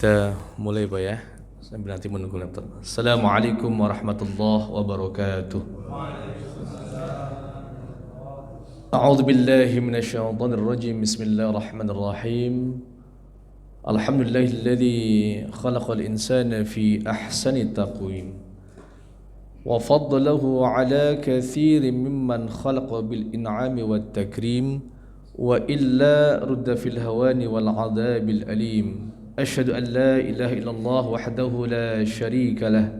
Kita mulai Pak ya, sambil nanti menunggu laptop. Assalamualaikum warahmatullahi wabarakatuh. A'udzu billahi minasyaitonir rajim. Bismillahirrahmanirrahim. Alhamdulillahilladzi khalaqal insana fi ahsani taqwim wa faddalahu ala katsirin mimman khalaqa bil in'ami wat takrim wa illa rudda fil hawani wal 'adzabil alim. أشهد أن لا إله إلا الله وحده لا شريك له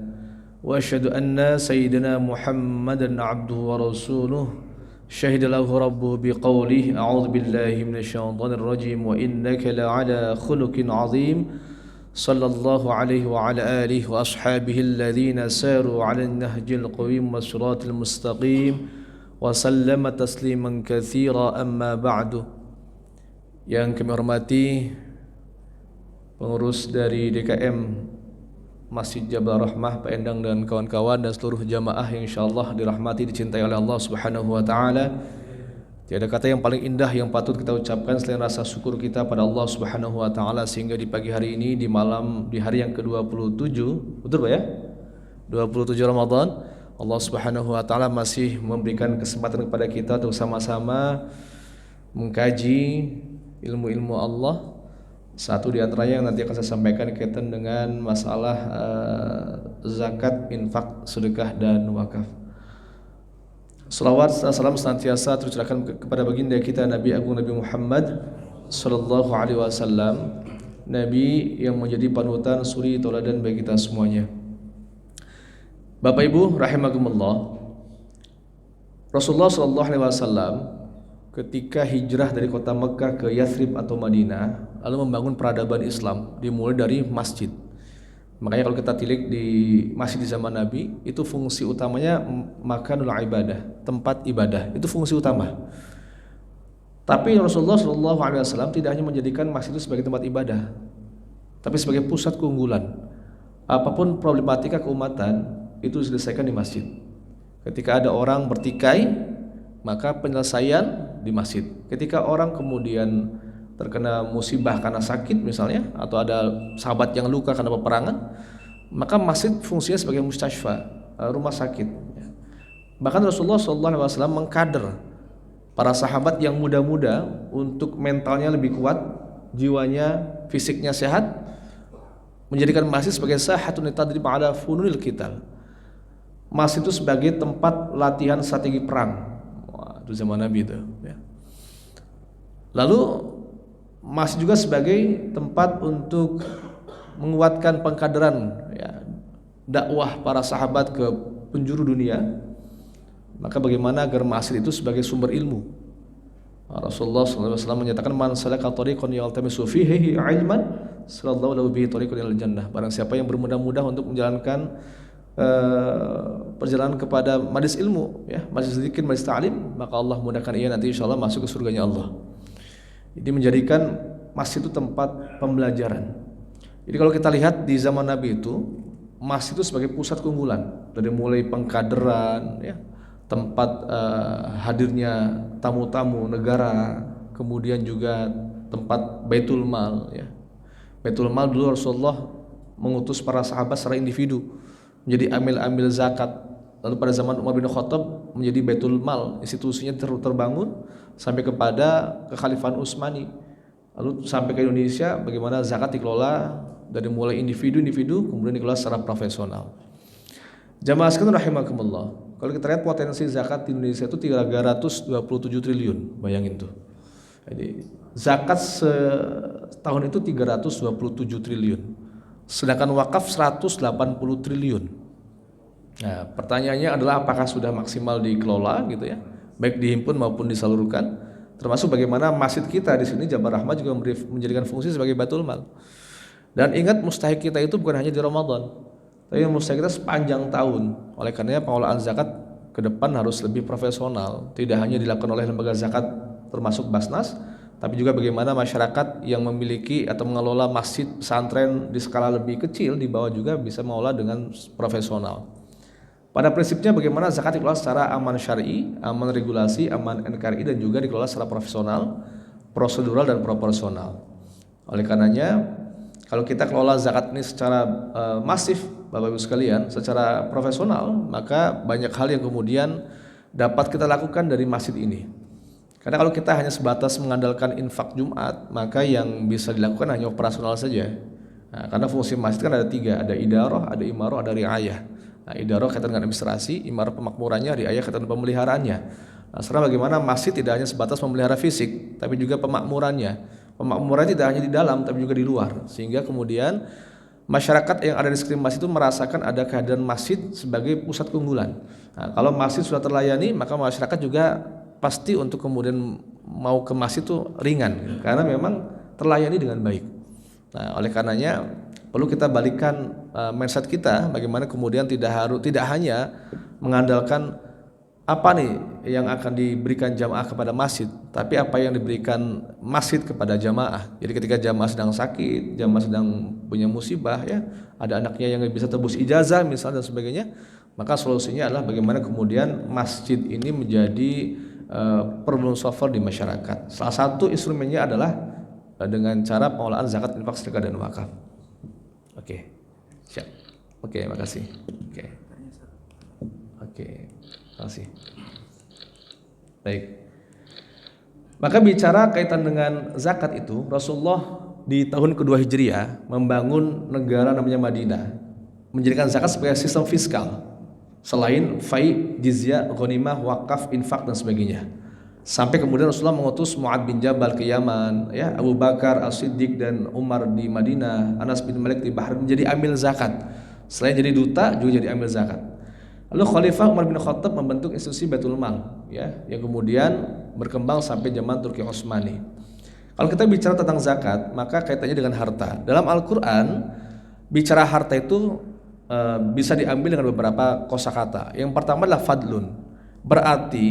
وأشهد أن سيدنا محمدا عبده ورسوله شهد له ربه بقوله أعوذ بالله من الشيطان الرجيم وإنك لعلى خلق عظيم صلى الله عليه وعلى آله وأصحابه الذين ساروا على النهج القويم والصراط المستقيم وسلم تسليما كثيرا أما بعد. Yang kami hormati pengurus dari DKM Masjid Jabal Rahmah Pak Endang dan kawan-kawan dan seluruh jamaah yang insyaallah dirahmati dicintai oleh Allah Subhanahu wa taala. Tiada kata yang paling indah yang patut kita ucapkan selain rasa syukur kita pada Allah Subhanahu wa taala sehingga di pagi hari ini di hari yang ke-27, betul Pak ya? 27 Ramadan, Allah Subhanahu wa taala masih memberikan kesempatan kepada kita untuk sama-sama mengkaji ilmu-ilmu Allah. Satu di antaranya yang nanti akan saya sampaikan kaitan dengan masalah zakat, infak, sedekah dan wakaf. Salawat salam senantiasa tercurahkan kepada baginda kita Nabi Agung Nabi Muhammad sallallahu alaihi wasallam, nabi yang menjadi panutan suri tauladan bagi kita semuanya. Bapak Ibu rahimakumullah, Rasulullah sallallahu alaihi wasallam ketika hijrah dari kota Mekah ke Yathrib atau Madinah lalu membangun peradaban Islam dimulai dari masjid. Makanya kalau kita tilik di masjid di zaman Nabi itu fungsi utamanya makanul ibadah, tempat ibadah, itu fungsi utama. Tapi Rasulullah SAW tidak hanya menjadikan masjid itu sebagai tempat ibadah, tapi sebagai pusat keunggulan. Apapun problematika keumatan itu diselesaikan di masjid. Ketika ada orang bertikai, maka penyelesaian di masjid. Ketika orang kemudian terkena musibah karena sakit misalnya, atau ada sahabat yang luka karena peperangan, maka masjid fungsinya sebagai mustashfa, rumah sakit. Bahkan Rasulullah SAW mengkader para sahabat yang muda-muda untuk mentalnya lebih kuat, jiwanya, fisiknya sehat, menjadikan masjid sebagai sahatun tadrib ala fununil qital. Masjid itu sebagai tempat latihan strategi perang. Wah, itu zaman Nabi itu ya. Lalu masjid juga sebagai tempat untuk menguatkan pengkaderan ya, dakwah para sahabat ke penjuru dunia. Maka bagaimana agar masjid itu sebagai sumber ilmu? Rasulullah SAW menyatakan man salaka tariqan yaltamisu fihi ilman sallallahu lahu bihi tariqan ilal jannah. Barang siapa yang bermudah-mudah untuk menjalankan perjalanan kepada majlis ilmu ya, majlis zikir, majlis ta'lim, maka Allah mudahkan ia nanti insyaallah masuk ke surganya Allah. Jadi menjadikan masjid itu tempat pembelajaran. Jadi kalau kita lihat di zaman Nabi itu, masjid itu sebagai pusat keunggulan, dari mulai pengkaderan ya, tempat hadirnya tamu-tamu negara, kemudian juga tempat Baitul Mal ya. Baitul Mal dulu Rasulullah mengutus para sahabat secara individu menjadi amil-amil zakat. Lalu pada zaman Umar bin Khattab menjadi Baitul Mal, institusinya terbangun sampai kepada kekhalifahan Utsmani. Lalu sampai ke Indonesia bagaimana zakat dikelola dari mulai individu kemudian dikelola secara profesional. Jamaah sekalian rahimakumullah. Kalau kita lihat potensi zakat di Indonesia itu 327 triliun, bayangin tuh. Jadi zakat setahun itu 327 triliun. Sedangkan wakaf 180 triliun. Nah, pertanyaannya adalah apakah sudah maksimal dikelola gitu ya, baik dihimpun maupun disalurkan, termasuk bagaimana masjid kita di sini Jabal Rahmah juga menjadikan fungsi sebagai Baitul Mal. Dan ingat mustahik kita itu bukan hanya di Ramadan, tapi mustahik kita sepanjang tahun. Oleh karenanya pengelolaan zakat ke depan harus lebih profesional, tidak hanya dilakukan oleh lembaga zakat termasuk Basnas, tapi juga bagaimana masyarakat yang memiliki atau mengelola masjid pesantren di skala lebih kecil di bawah juga bisa mengelola dengan profesional. Pada prinsipnya bagaimana zakat dikelola secara aman syar'i, aman regulasi, aman NKRI, dan juga dikelola secara profesional, prosedural dan proporsional. Oleh karenanya Kalau kita kelola zakat ini secara masif, Bapak Ibu sekalian, secara profesional, maka banyak hal yang kemudian dapat kita lakukan dari masjid ini. Karena kalau kita hanya sebatas mengandalkan infak Jumat, maka yang bisa dilakukan hanya operasional saja. Nah, karena fungsi masjid kan ada 3, ada idarah, ada imarah, ada riayah. Nah, idarah kaitan dengan administrasi, imarah pemakmurannya, riayah kaitan dengan pemeliharaannya. Nah, sekarang bagaimana masjid tidak hanya sebatas memelihara fisik, tapi juga pemakmurannya. Pemakmurannya tidak hanya di dalam, tapi juga di luar. Sehingga kemudian masyarakat yang ada di sekitar masjid itu merasakan ada kehadiran masjid sebagai pusat keunggulan. Nah, kalau masjid sudah terlayani, maka masyarakat juga pasti untuk kemudian mau ke masjid itu ringan, karena memang terlayani dengan baik. Nah, oleh karenanya perlu kita balikkan mindset kita, bagaimana kemudian tidak hanya mengandalkan apa nih yang akan diberikan jamaah kepada masjid, tapi apa yang diberikan masjid kepada jamaah. Jadi ketika jamaah sedang sakit, jamaah sedang punya musibah, ya ada anaknya yang bisa tebus ijazah misalnya dan sebagainya, maka solusinya adalah bagaimana kemudian masjid ini menjadi problem solver di masyarakat. Salah satu instrumennya adalah dengan cara pengelolaan zakat, infak, sedekah dan wakaf. Oke, siap. Oke, makasih. Oke, makasih. Baik. Maka bicara kaitan dengan zakat itu, Rasulullah di tahun kedua Hijriah membangun negara namanya Madinah, menjadikan zakat sebagai sistem fiskal. Selain fai, jizyah, ghanimah, wakaf, infak dan sebagainya. Sampai kemudian Rasulullah mengutus Mu'ad bin Jabal ke Yaman, ya, Abu Bakar As-Siddiq dan Umar di Madinah, Anas bin Malik di Bahrain menjadi amil zakat. Selain jadi duta juga jadi amil zakat. Lalu Khalifah Umar bin Khattab membentuk institusi Baitul Mal, ya, yang kemudian berkembang sampai zaman Turki Utsmani. Kalau kita bicara tentang zakat, maka kaitannya dengan harta. Dalam Al-Qur'an bicara harta itu bisa diambil dengan beberapa kosakata. Yang pertama adalah fadlun, berarti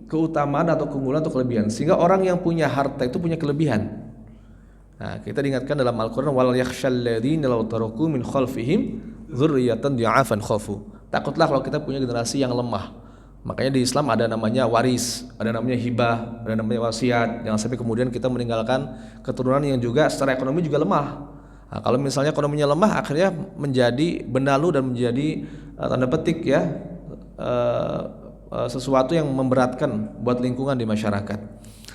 keutamaan atau keunggulan atau kelebihan, sehingga orang yang punya harta itu punya kelebihan. Nah, kita diingatkan dalam Al-Quran, wal yakhshal ladzina law taraku min khalfihim dzurriyyatan dha'afan khafu. Takutlah kalau kita punya generasi yang lemah. Makanya di Islam ada namanya waris, ada namanya hibah, ada namanya wasiat. Jangan sampai kemudian kita meninggalkan keturunan yang juga secara ekonomi juga lemah. Nah, kalau misalnya ekonominya lemah, akhirnya menjadi benalu dan menjadi tanda petik, ya, sesuatu yang memberatkan buat lingkungan di masyarakat.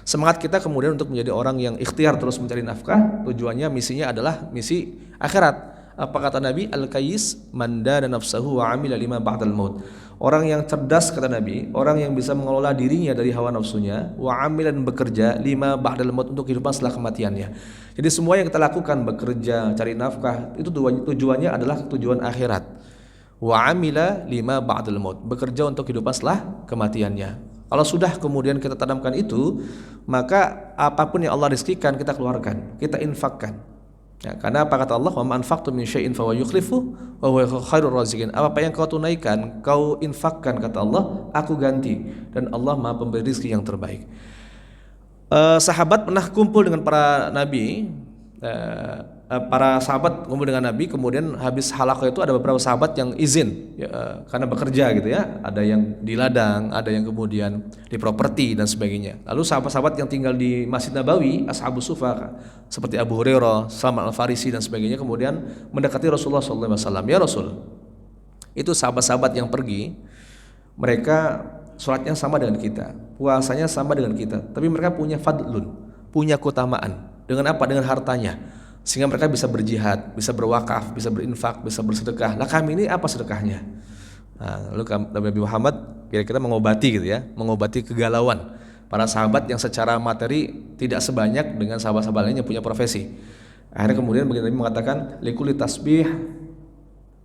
Semangat kita kemudian untuk menjadi orang yang ikhtiar terus mencari nafkah, tujuannya misinya adalah misi akhirat. Apa kata Nabi? Al-Qayyis man dana nafsahu wa amila lima ba'dal maut. Orang yang cerdas, kata Nabi, orang yang bisa mengelola dirinya dari hawa nafsunya, wa amila, dan bekerja lima ba'dal maut, untuk kehidupan setelah kematiannya. Jadi semua yang kita lakukan, bekerja, cari nafkah, itu tujuannya adalah tujuan akhirat. Wa amila lima ba'dal maut, bekerja untuk kehidupan setelah kematiannya. Kalau sudah kemudian kita tanamkan itu, maka apapun yang Allah rizkikan kita keluarkan, kita infakkan. Ya, karena apa kata Allah? Wa ma anfaqtum min syai'in fa huwa yukhlifu wa huwa khairur raziqin. Apa yang kau tunaikan, kau infakkan, kata Allah, aku ganti, dan Allah Maha pemberi rezeki yang terbaik. Sahabat pernah kumpul dengan para nabi, para sahabat kumpul dengan Nabi, kemudian habis halaqah itu ada beberapa sahabat yang izin, ya, karena bekerja gitu, ya. Ada yang di ladang, ada yang kemudian di properti dan sebagainya. Lalu sahabat-sahabat yang tinggal di Masjid Nabawi, Ashabus Sufa, seperti Abu Hurairah, Salman Al-Farisi dan sebagainya, kemudian mendekati Rasulullah SAW. Ya Rasul, itu sahabat-sahabat yang pergi, mereka sholatnya sama dengan kita, puasanya sama dengan kita, tapi mereka punya fadlun, punya keutamaan. Dengan apa? Dengan hartanya, sehingga mereka bisa berjihad, bisa berwakaf, bisa berinfak, bisa bersedekah. Lah kami ini apa sedekahnya? Nah, lalu Nabi Muhammad kira-kira mengobati gitu, ya, mengobati kegalauan para sahabat yang secara materi tidak sebanyak dengan sahabat-sahabat lain yang punya profesi. Akhirnya kemudian Nabi mengatakan, likulli tasbih,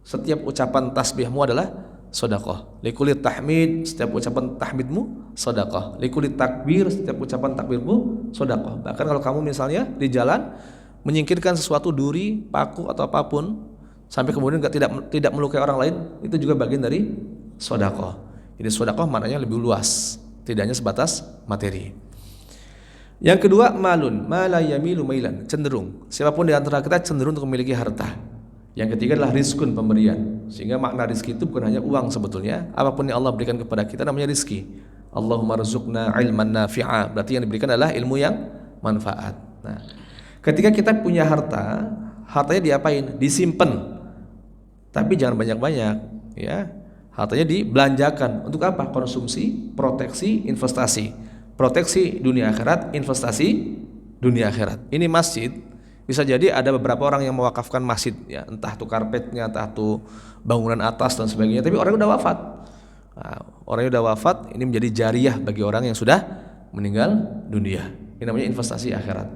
setiap ucapan tasbihmu adalah sedekah. Likulli tahmid, setiap ucapan tahmidmu sedekah. Likulli takbir, setiap ucapan takbirmu sedekah. Bahkan kalau kamu misalnya di jalan menyingkirkan sesuatu, duri, paku atau apapun, sampai kemudian tidak melukai orang lain, itu juga bagian dari sedekah. Jadi sedekah maknanya lebih luas, tidak hanya sebatas materi. Yang kedua, malun, ma la yamilu mailan, cenderung. Siapapun di antara kita cenderung untuk memiliki harta. Yang ketiga adalah rizkun, pemberian. Sehingga makna rizki itu bukan hanya uang sebetulnya. Apapun yang Allah berikan kepada kita namanya rizki. Allahumma rzuqna ilman nafi'a, berarti yang diberikan adalah ilmu yang manfaat. Nah, ketika kita punya harta, hartanya diapain? Disimpan. Tapi jangan banyak-banyak, ya. Hartanya dibelanjakan untuk apa? Konsumsi, proteksi, investasi. Proteksi dunia akhirat, investasi dunia akhirat. Ini masjid bisa jadi ada beberapa orang yang mewakafkan masjid, ya, entah itu karpetnya, entah itu bangunan atas dan sebagainya, tapi orangnya udah wafat. Nah, orangnya udah wafat, ini menjadi jariah bagi orang yang sudah meninggal dunia. Ini namanya investasi akhirat.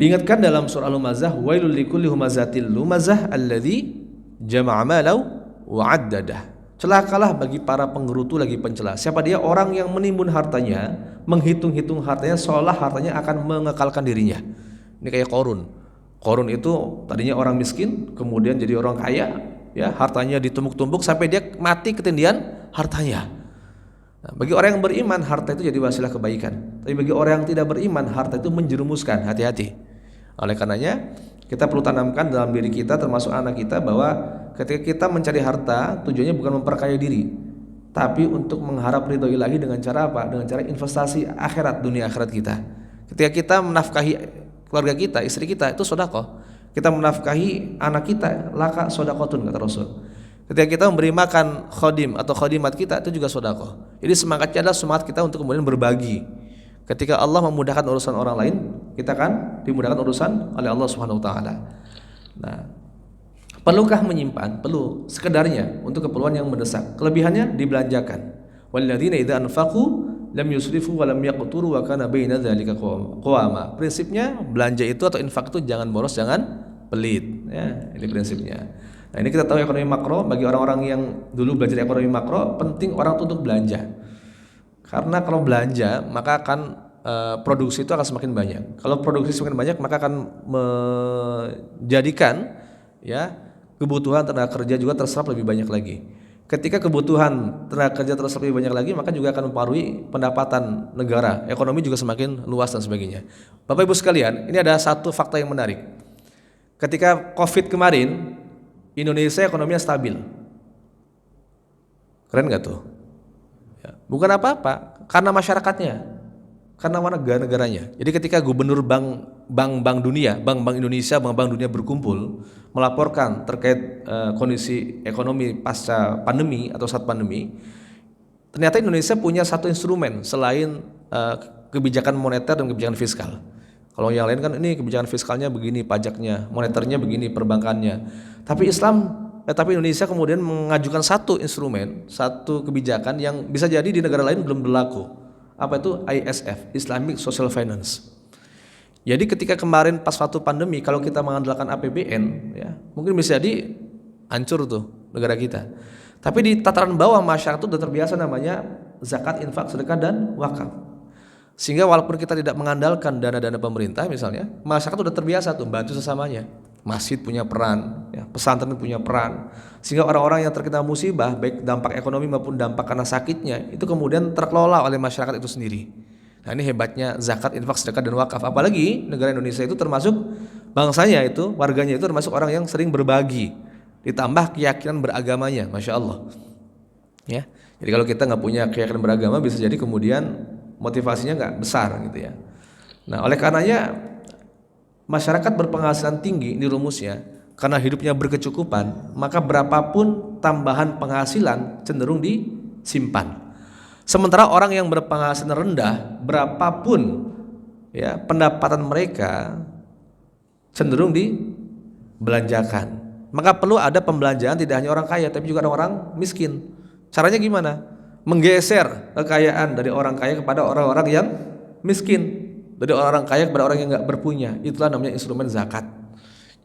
Diingatkan dalam surah Al-Humazah, wailul likulli humazatil lumazah alladzi jama'a malau wa 'addadah. Celakalah bagi para penggerutu lagi pencela. Siapa dia? Orang yang menimbun hartanya, menghitung-hitung hartanya seolah hartanya akan mengekalkan dirinya. Ini kayak Qarun. Qarun itu tadinya orang miskin, kemudian jadi orang kaya, ya, hartanya ditumpuk-tumpuk sampai dia mati ketindihan hartanya. Nah, bagi orang yang beriman, harta itu jadi wasilah kebaikan. Tapi bagi orang yang tidak beriman, harta itu menjerumuskan. Hati-hati. Oleh karenanya, kita perlu tanamkan dalam diri kita, termasuk anak kita, bahwa ketika kita mencari harta, tujuannya bukan memperkaya diri, tapi untuk mengharap ridho ilahi dengan cara apa? Dengan cara investasi akhirat, dunia akhirat kita. Ketika kita menafkahi keluarga kita, istri kita, itu sedekah. Kita menafkahi anak kita, laka sedekatun, kata Rasul. Ketika kita memberi makan khodim atau khodimat kita, itu juga sedekah. Jadi semangatnya adalah semangat kita untuk kemudian berbagi. Ketika Allah memudahkan urusan orang lain, kita kan dimudahkan urusan oleh Allah Subhanahu wa taala. Nah, perlukah menyimpan? Perlu, sekedarnya untuk keperluan yang mendesak. Kelebihannya dibelanjakan. Walladzina idza anfaqu lam yusrifu wa lam yaqturu wa kana baina dzalika qawama. Prinsipnya belanja itu atau infak itu jangan boros, jangan pelit, ya. Ini prinsipnya. Nah, ini kita tahu ekonomi makro. Bagi orang-orang yang dulu belajar ekonomi makro, penting orang itu untuk belanja. Karena kalau belanja, maka akan produksi itu akan semakin banyak. Kalau produksi semakin banyak, maka akan menjadikan, ya, kebutuhan tenaga kerja juga terserap lebih banyak lagi. Ketika kebutuhan tenaga kerja terserap lebih banyak lagi, maka juga akan mempengaruhi pendapatan negara. Ekonomi juga semakin luas dan sebagainya. Bapak Ibu sekalian, ini ada satu fakta yang menarik. Ketika COVID kemarin, Indonesia ekonominya stabil. Keren nggak tuh? Ya, bukan apa-apa, karena masyarakatnya, karena negara-negaranya. Jadi ketika gubernur bank dunia, bank Indonesia, bank dunia berkumpul melaporkan terkait kondisi ekonomi pasca pandemi atau saat pandemi, ternyata Indonesia punya satu instrumen selain kebijakan moneter dan kebijakan fiskal. Kalau yang lain kan ini kebijakan fiskalnya begini, pajaknya, moneternya begini, perbankannya. Tapi Indonesia kemudian mengajukan satu instrumen, satu kebijakan yang bisa jadi di negara lain belum berlaku. Apa itu? ISF, Islamic Social Finance. Jadi ketika kemarin pas waktu pandemi, kalau kita mengandalkan APBN, ya, mungkin bisa jadi hancur tuh negara kita. Tapi di tataran bawah masyarakat itu sudah terbiasa namanya zakat, infak, sedekah dan wakaf. Sehingga walaupun kita tidak mengandalkan dana-dana pemerintah misalnya, masyarakat sudah terbiasa tuh bantu sesamanya. Masjid punya peran, ya, pesantren punya peran, sehingga orang-orang yang terkena musibah baik dampak ekonomi maupun dampak karena sakitnya itu kemudian terkelola oleh masyarakat itu sendiri. Nah, ini hebatnya zakat, infak, sedekah dan wakaf. Apalagi negara Indonesia itu termasuk bangsanya itu, warganya itu termasuk orang yang sering berbagi, ditambah keyakinan beragamanya, masya Allah. Ya, jadi kalau kita nggak punya keyakinan beragama bisa jadi kemudian motivasinya nggak besar gitu ya. Nah, oleh karenanya masyarakat berpenghasilan tinggi ini rumusnya, karena hidupnya berkecukupan, maka berapapun tambahan penghasilan cenderung disimpan. Sementara orang yang berpenghasilan rendah, berapapun, ya, pendapatan mereka cenderung dibelanjakan. Maka perlu ada pembelanjaan tidak hanya orang kaya tapi juga orang miskin. Caranya gimana? Menggeser kekayaan dari orang kaya kepada orang-orang yang miskin. Dari orang kaya kepada orang yang nggak berpunya. Itulah namanya instrumen zakat.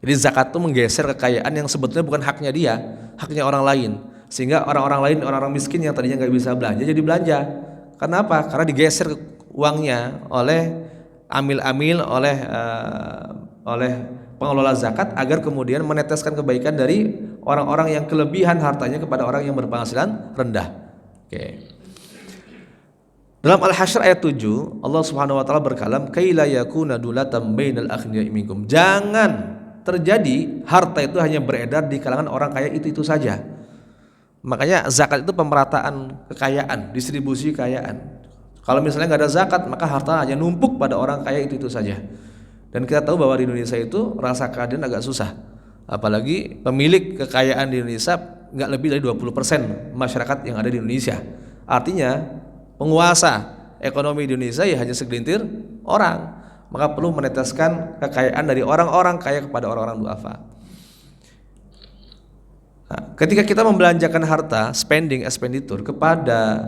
Jadi zakat itu menggeser kekayaan yang sebetulnya bukan haknya dia, haknya orang lain. Sehingga orang-orang lain, orang-orang miskin yang tadinya nggak bisa belanja jadi belanja. Karena apa? Karena digeser uangnya oleh amil-amil, oleh pengelola zakat agar kemudian meneteskan kebaikan dari orang-orang yang kelebihan hartanya kepada orang yang berpenghasilan rendah. Oke. Dalam Al-Hasyr ayat 7, Allah Subhanahu wa taala berkalam, "Kaila yakuna dulatan bainal aghniya'i minkum." Jangan terjadi harta itu hanya beredar di kalangan orang kaya itu saja. Makanya zakat itu pemerataan kekayaan, distribusi kekayaan. Kalau misalnya nggak ada zakat, maka harta hanya numpuk pada orang kaya itu saja. Dan kita tahu bahwa di Indonesia itu rasa keadilan agak susah. Apalagi pemilik kekayaan di Indonesia nggak lebih dari 20% masyarakat yang ada di Indonesia. Artinya penguasa ekonomi di Indonesia ya hanya segelintir orang. Maka perlu meneteskan kekayaan dari orang-orang kaya kepada orang-orang duafa. Nah, ketika kita membelanjakan harta, spending expenditure kepada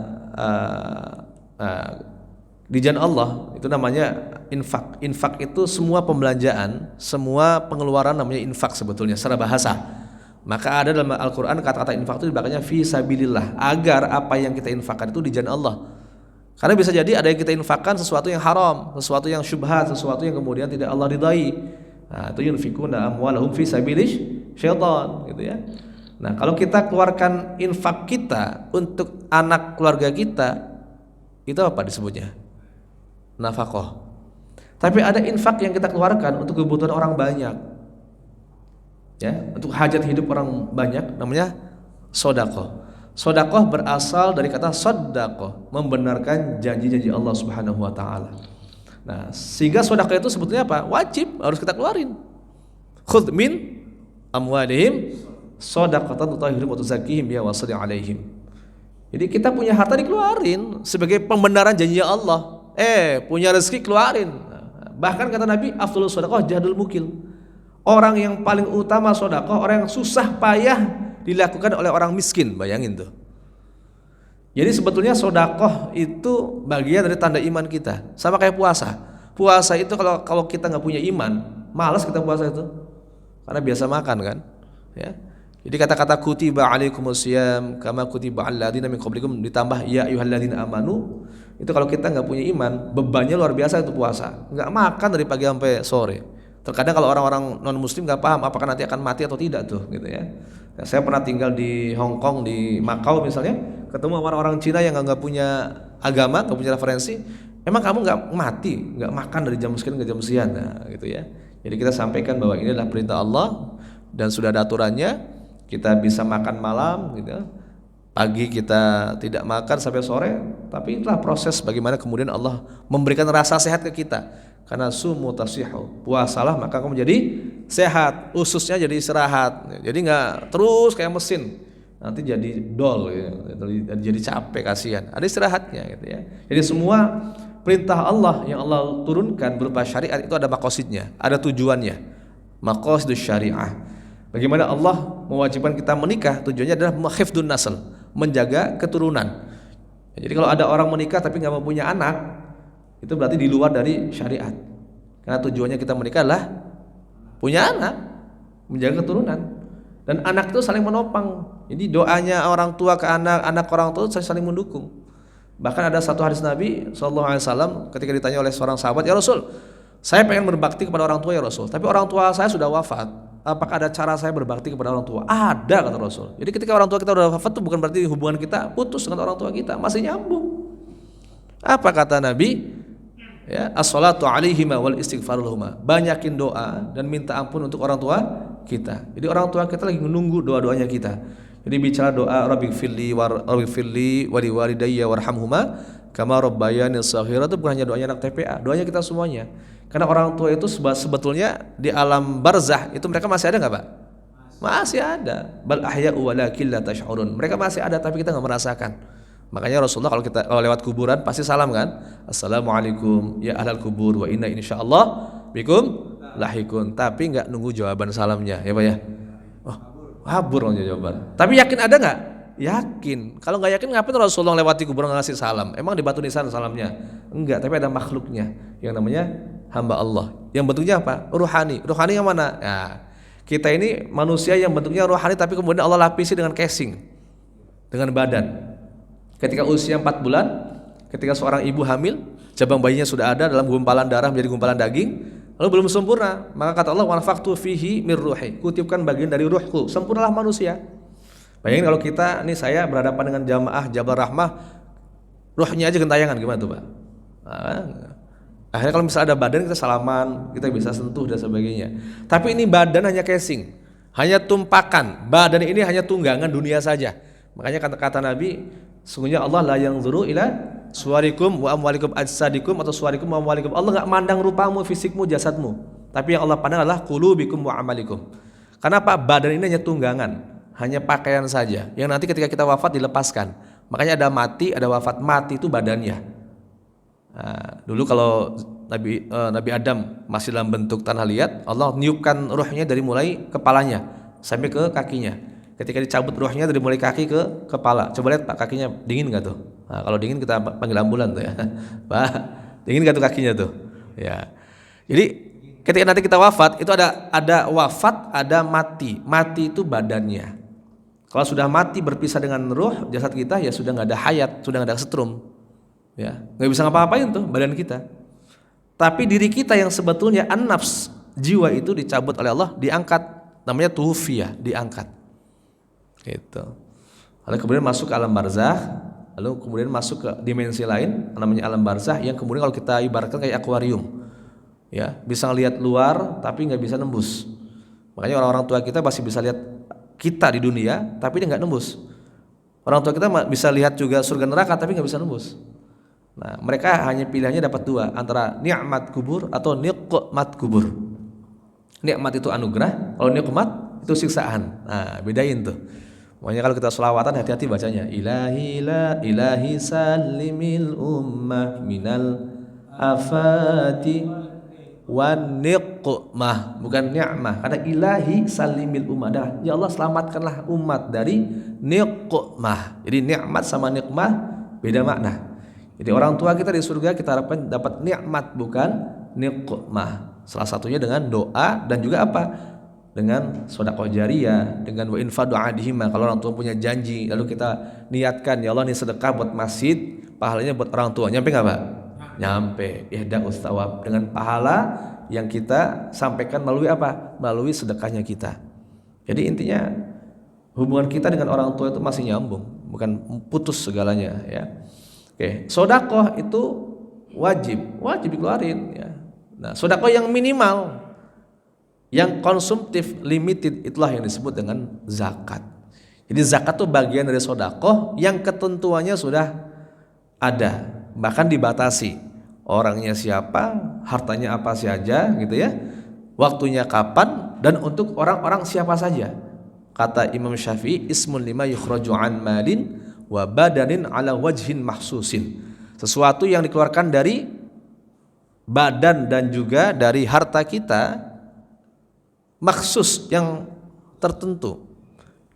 di jalan Allah, itu namanya infak. Infak itu semua pembelanjaan, semua pengeluaran namanya infak sebetulnya secara bahasa. Maka ada dalam Al-Quran kata-kata infak itu dibacanya fi sabilillah, agar apa yang kita infakkan itu di jalan Allah. Karena bisa jadi ada yang kita infakkan sesuatu yang haram, sesuatu yang syubhat, sesuatu yang kemudian tidak Allah ridai. Nah, itu yunfikuna amwalahum fi sabilih syaitan, gitu ya. Nah, kalau kita keluarkan infak kita untuk anak keluarga kita, itu apa disebutnya? Nafkah. Tapi ada infak yang kita keluarkan untuk kebutuhan orang banyak, ya, untuk hajat hidup orang banyak, namanya sedekah. Sedekah berasal dari kata shadaqah, membenarkan janji-janji Allah Subhanahu wa taala. Nah, sehingga sedekah itu sebetulnya apa? Wajib, harus kita keluarin. Khudz min amwalihim shadaqatan tutahhiruhum wa tuzakkihim biha wa shalli alaihim. Jadi kita punya harta dikeluarin sebagai pembenaran janji Allah. Punya rezeki keluarin. Bahkan kata Nabi, afdhalus shadaqah jahdul mukil. Orang yang paling utama sedekah orang yang susah payah dilakukan oleh orang miskin, bayangin tuh. Jadi sebetulnya sedekah itu bagian dari tanda iman kita. Sama kayak puasa. Puasa itu kalau kita nggak punya iman, malas kita puasa itu. Karena biasa makan kan, ya. Jadi kata-kata kutiba alaikumusiyam kama kutiba alal ladzina min qablikum ditambah ya ayyuhalladzina amanu, itu kalau kita nggak punya iman, bebannya luar biasa itu puasa. Nggak makan dari pagi sampai sore. Terkadang kalau orang-orang non muslim nggak paham apakah nanti akan mati atau tidak tuh, gitu ya. Nah, saya pernah tinggal di Hong Kong, di Macau misalnya, ketemu orang-orang Cina yang nggak punya agama, nggak punya referensi. Emang kamu nggak mati, nggak makan dari jam sekian ke jam sekian, nah, gitu ya. Jadi kita sampaikan bahwa ini adalah perintah Allah dan sudah ada aturannya. Kita bisa makan malam, gitu ya. Pagi kita tidak makan sampai sore, tapi itulah proses bagaimana kemudian Allah memberikan rasa sehat ke kita. Karena sumu tasihu, puasalah maka kamu jadi sehat, ususnya jadi istirahat. Jadi nggak terus kayak mesin, nanti jadi dol, gitu. Jadi capek, kasihan. Ada istirahatnya, gitu ya. Jadi semua perintah Allah yang Allah turunkan berupa syariat itu ada maqasidnya, ada tujuannya. Maqasidus syariah. Bagaimana Allah mewajibkan kita menikah, tujuannya adalah hifdzun nasl, menjaga keturunan. Jadi kalau ada orang menikah tapi nggak mau punya anak, itu berarti di luar dari syariat. Karena tujuannya kita menikah adalah punya anak, menjaga keturunan. Dan anak itu saling menopang. Jadi doanya orang tua ke anak, anak ke orang tua saling mendukung. Bahkan ada satu hadis Nabi SAW ketika ditanya oleh seorang sahabat, ya Rasul, saya pengen berbakti kepada orang tua ya Rasul, tapi orang tua saya sudah wafat. Apakah ada cara saya berbakti kepada orang tua? Ada, kata Rasul. Jadi ketika orang tua kita sudah wafat itu bukan berarti hubungan kita putus dengan orang tua kita, masih nyambung. Apa kata Nabi? Ya, as-salatu alaihima wal istighfaru lahuma. Banyakin doa dan minta ampun untuk orang tua kita. Jadi orang tua kita lagi menunggu doa-doanya kita. Jadi bicara doa rabbighfirli wa liwalidayya warhamhuma kama rabbayani shaghira itu bukan hanya doanya anak TPA, doanya kita semuanya. Karena orang tua itu sebetulnya di alam barzah itu mereka masih ada nggak, Pak? Masih ada. Bal ahya'u walakin la tash'urun. Mereka masih ada tapi kita nggak merasakan. Makanya Rasulullah kalau lewat kuburan pasti salam kan? Assalamualaikum ya ahlal kubur wa inna insyaallah bikum lahikun. Tapi nggak nunggu jawaban salamnya, ya Pak ya. Oh, kabur jawaban. Tapi yakin ada nggak? Yakin. Kalau nggak yakin ngapain Rasulullah lewati kuburan ngasih salam? Emang di batu nisan salamnya? Enggak, tapi ada makhluknya yang namanya hamba Allah. Yang bentuknya apa? Ruhani. Ruhani yang mana? Ya, kita ini manusia yang bentuknya ruhani tapi kemudian Allah lapisi dengan casing, dengan badan. Ketika usia 4 bulan, ketika seorang ibu hamil, cabang bayinya sudah ada dalam gumpalan darah menjadi gumpalan daging, lalu belum sempurna, maka kata Allah wanafaqtu fihi mir ruhi, kutipkan bagian dari ruhku, sempurnalah manusia. Bayangin kalau kita, nih saya berhadapan dengan jamaah Jabal Rahmah, ruhnya aja gentayangan, gimana tuh Pak? Akhirnya kalau misalnya ada badan kita salaman, kita bisa sentuh dan sebagainya. Tapi ini badan hanya casing, hanya tumpakan, badan ini hanya tunggangan dunia saja. Makanya kata Nabi, sungguhnya Allah la yanzuru ila suwarikum wa amwalikum ajsadikum atau suwarikum wa amwalikum. Allah enggak mandang rupamu, fisikmu, jasadmu. Tapi yang Allah pandang adalah qulubikum wa amalikum. Karena apa? Badan ini hanya tunggangan, hanya pakaian saja. Yang nanti ketika kita wafat dilepaskan. Makanya ada mati, ada wafat. Mati itu badannya. Nah, dulu kalau Nabi Adam masih dalam bentuk tanah liat, Allah niupkan ruhnya dari mulai kepalanya sampai ke kakinya. Ketika dicabut ruhnya dari mulai kaki ke kepala. Coba lihat Pak, kakinya dingin nggak tuh? Nah, kalau dingin kita panggil ambulan tuh ya. Pak, dingin nggak tuh kakinya tuh? Ya. Jadi ketika nanti kita wafat itu ada wafat, ada mati. Mati itu badannya. Kalau sudah mati berpisah dengan ruh jasad kita, ya sudah nggak ada hayat, sudah nggak ada setrum, ya nggak bisa ngapa-ngapain tuh badan kita. Tapi diri kita yang sebetulnya an-nafs, jiwa itu dicabut oleh Allah, diangkat, namanya tuhfiyah, diangkat. Gitu. Lalu kemudian masuk ke alam barzakh, lalu kemudian masuk ke dimensi lain, namanya alam barzakh, yang kemudian kalau kita ibaratkan kayak akuarium, ya bisa ngelihat luar tapi nggak bisa nembus. Makanya orang-orang tua kita masih bisa lihat kita di dunia, tapi dia nggak nembus. Orang tua kita bisa lihat juga surga neraka, tapi nggak bisa nembus. Nah, mereka hanya pilihannya dapat dua, antara nikmat kubur atau nikmat kubur. Nikmat itu anugerah, kalau nikmat itu siksaan. Nah, bedain tuh. Makanya kalau kita sholawatan hati-hati bacanya. Ilahi la ilahi salimil ummah minal afati wan niqmah, bukan ni'mah. Karena ilahi salimil ummah. Ya Allah selamatkanlah umat dari niqmah. Jadi nikmat sama nikmah beda makna. Jadi orang tua kita di surga kita harapkan dapat nikmat bukan niqmah. Salah satunya dengan doa dan juga apa? Dengan sedekah jariyah, dengan wa infadu adihima. Kalau orang tua punya janji lalu kita niatkan, ya Allah ini sedekah buat masjid, pahalanya buat orang tua. Nyampe enggak, Pak? Nyampe. Ihda'us thawab, dengan pahala yang kita sampaikan melalui apa? Melalui sedekahnya kita. Jadi intinya hubungan kita dengan orang tua itu masih nyambung, bukan putus segalanya ya. Oke, sedekah itu wajib dikeluarin ya. Nah, sedekah yang minimal, yang konsumtif, limited, itulah yang disebut dengan zakat. Jadi zakat itu bagian dari sedekah yang ketentuannya sudah ada, bahkan dibatasi. Orangnya siapa, hartanya apa saja gitu ya, waktunya kapan, dan untuk orang-orang siapa saja. Kata Imam Syafi'i, ismun lima yukhraju an malin wa badanin ala wajhin mahsusin. Sesuatu yang dikeluarkan dari badan dan juga dari harta kita, maksus yang tertentu,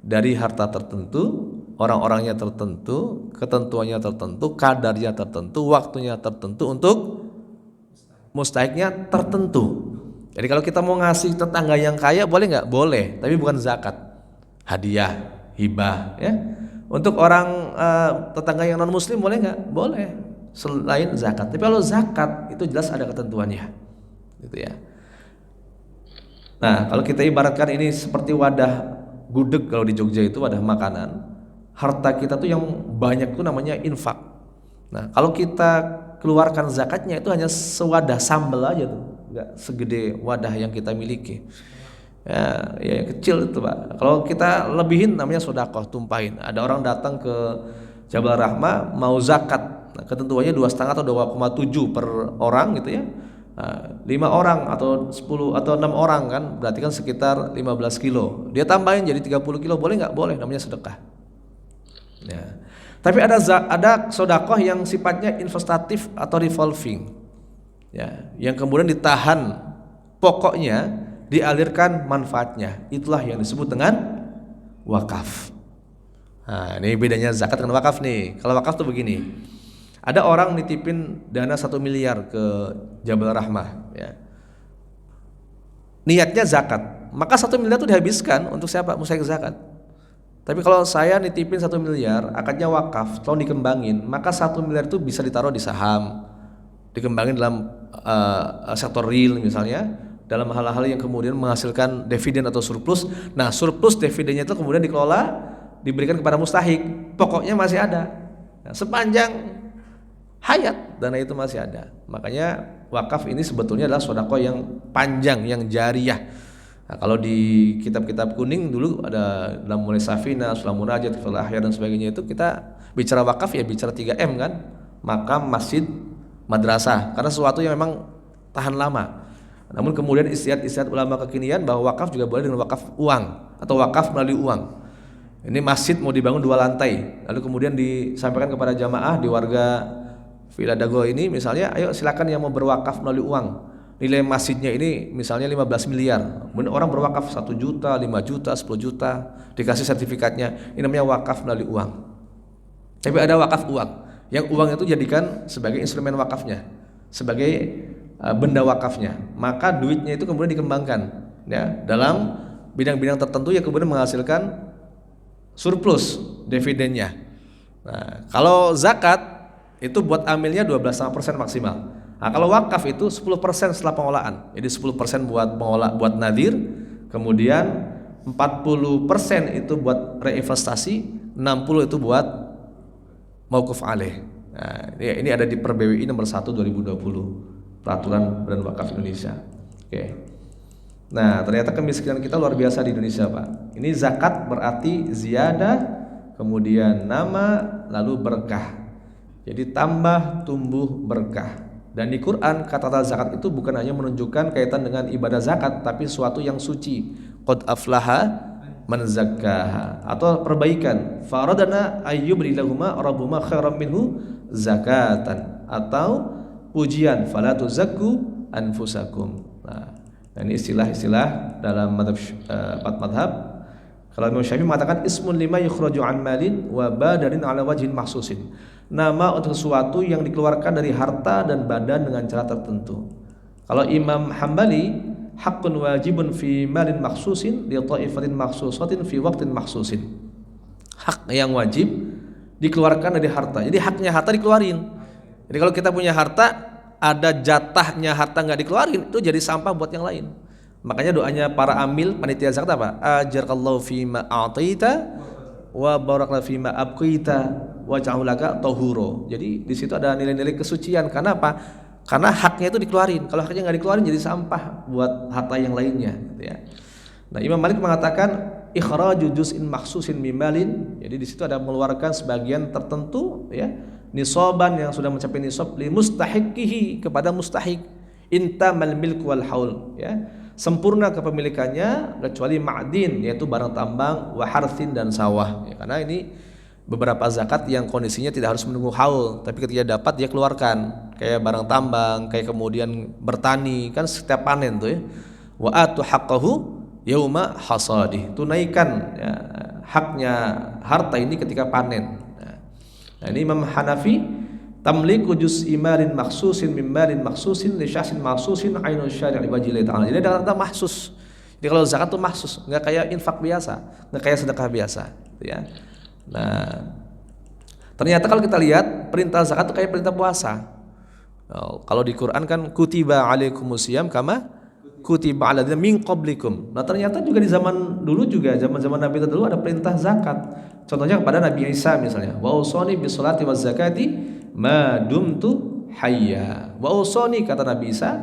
dari harta tertentu, orang-orangnya tertentu, ketentuannya tertentu, kadarnya tertentu, waktunya tertentu, untuk mustahiknya tertentu. Jadi kalau kita mau ngasih tetangga yang kaya boleh nggak? Boleh, tapi bukan zakat, hadiah, hibah ya. Untuk orang tetangga yang non muslim boleh nggak? Boleh, selain zakat. Tapi kalau zakat itu jelas ada ketentuannya, gitu ya. Nah, kalau kita ibaratkan ini seperti wadah gudeg, kalau di Jogja itu wadah makanan. Harta kita tuh yang banyak tuh namanya infak. Nah, kalau kita keluarkan zakatnya itu hanya sewadah sambal aja tuh, nggak segede wadah yang kita miliki. Ya kecil itu Pak. Kalau kita lebihin namanya sedekah, tumpahin. Ada orang datang ke Jabal Rahmah mau zakat. Nah, ketentuannya 2,5 atau 2,7 per orang gitu ya. 5 orang atau 10 atau 6 orang kan, berarti kan sekitar 15 kilo. Dia tambahin jadi 30 kilo, boleh nggak? Boleh, namanya sedekah. Ya. Tapi ada sedekah yang sifatnya investatif atau revolving. Ya, yang kemudian ditahan pokoknya, dialirkan manfaatnya. Itulah yang disebut dengan wakaf. Nah, ini bedanya zakat dengan wakaf nih. Kalau wakaf tuh begini. Ada orang nitipin dana 1 miliar ke Jabal Rahmah ya. Niatnya zakat. Maka 1 miliar itu dihabiskan untuk siapa? Mustahik zakat. Tapi kalau saya nitipin 1 miliar, akadnya wakaf, tolong dikembangin, maka 1 miliar itu bisa ditaruh di saham, dikembangin dalam sektor real misalnya, dalam hal-hal yang kemudian menghasilkan dividen atau surplus. Nah, surplus dividennya itu kemudian dikelola, diberikan kepada mustahik. Pokoknya masih ada. Nah, sepanjang hayat dana itu masih ada. Makanya wakaf ini sebetulnya adalah sedekah yang panjang, yang jariyah. Nah, kalau di kitab-kitab kuning dulu ada dalam mulai Safina, Sulam Munajat, Fathul Ahyar dan sebagainya, itu kita bicara wakaf ya bicara 3M kan, makam, masjid, madrasah, karena sesuatu yang memang tahan lama. Namun kemudian istiadat ulama kekinian bahwa wakaf juga boleh dengan wakaf uang atau wakaf melalui uang. Ini masjid mau dibangun 2 lantai, lalu kemudian disampaikan kepada jamaah di warga Villa Dago ini misalnya, ayo silakan yang mau berwakaf melalui uang. Nilai masjidnya ini misalnya 15 miliar. Kemudian orang berwakaf 1 juta, 5 juta, 10 juta, dikasih sertifikatnya. Ini namanya wakaf melalui uang. Tapi ada wakaf uang. Yang uang itu jadikan sebagai instrumen wakafnya, sebagai benda wakafnya. Maka duitnya itu kemudian dikembangkan ya dalam bidang-bidang tertentu yang kemudian menghasilkan surplus dividennya. Nah, kalau zakat itu buat amilnya 12,5% maksimal. Nah, kalau wakaf itu 10% setelah pengolahan. Jadi 10% buat nadir, kemudian 40% itu buat reinvestasi, 60 itu buat mauquf alaih. Nah, ini ada di Per BWI nomor 1 2020. Peraturan Badan Wakaf Indonesia. Oke. Nah, ternyata kemiskinan kita luar biasa di Indonesia, Pak. Ini zakat berarti ziyadah, kemudian nama, lalu berkah. Jadi tambah tumbuh berkah. Dan di Quran kata zakat itu bukan hanya menunjukkan kaitan dengan ibadah zakat, tapi suatu yang suci. Qad aflaha man zakkaha, atau perbaikan. Faradana ayyubrilahuma rabbuma khairam minhu zakatan, atau pujian fala tuzakku anfusakum. Nah, ini istilah-istilah dalam madhab 4 madhab. Kalau Imam Syafi'i mengatakan ismun lima yukhraju an malin wa badarin ala wajhin mahsusin. Nama untuk sesuatu yang dikeluarkan dari harta dan badan dengan cara tertentu. Kalau Imam Hambali haqqun wajibun fi malin mahsusin li ta'ifatin mahsusatin fi waqtin mahsusin. Hak yang wajib dikeluarkan dari harta. Jadi haknya harta dikeluarin. Jadi kalau kita punya harta, ada jatahnya harta nggak dikeluarin, itu jadi sampah buat yang lain. Makanya doanya para amil panitia zakat apa? Ajarallahu fima a'taita wa barakallahu fima abqaita wa ja'alaka tahuro. Jadi di situ ada nilai-nilai kesucian. Karena apa? Karena haknya itu dikeluarin. Kalau haknya nggak dikeluarin jadi sampah buat harta yang lainnya, gitu ya. Nah, Imam Malik mengatakan ikhraju juz'in makhsusin mimalin. Jadi di situ ada mengeluarkan sebagian tertentu, ya, nisaban yang sudah mencapai nisab li mustahiqihi, kepada mustahik, intamal milk wal haul, ya, sempurna kepemilikannya kecuali ma'din, yaitu barang tambang, wa harthin, dan sawah, ya, karena ini beberapa zakat yang kondisinya tidak harus menunggu haul, tapi ketika dapat dia keluarkan, kayak barang tambang, kayak kemudian bertani, kan setiap panen tuh, ya, wa atu haqqahu yauma hasadi, tunaikan, ya, haknya harta ini ketika panen. Nah, ini Imam Hanafi tamliku juz'i malin makhsusin min malin makhsusin li syahsin makhsusin ainu syari'i wajhillahi ta'ala. Jadi ada kata mahsus. Jadi kalau zakat itu mahsus, enggak kayak infak biasa, enggak kayak sedekah biasa, gitu ya. Nah, ternyata kalau kita lihat perintah zakat itu kayak perintah puasa. Kalau di Quran kan kutiba alaikumusiyam kama kutiba aladzina min qablikum. Nah, ternyata juga di zaman dulu juga, zaman-zaman Nabi terdahulu ada perintah zakat. Contohnya kepada Nabi Isa misalnya, wa usoni bis salati waz zakati ma dumtu hayya. Wa usoni, kata Nabi Isa,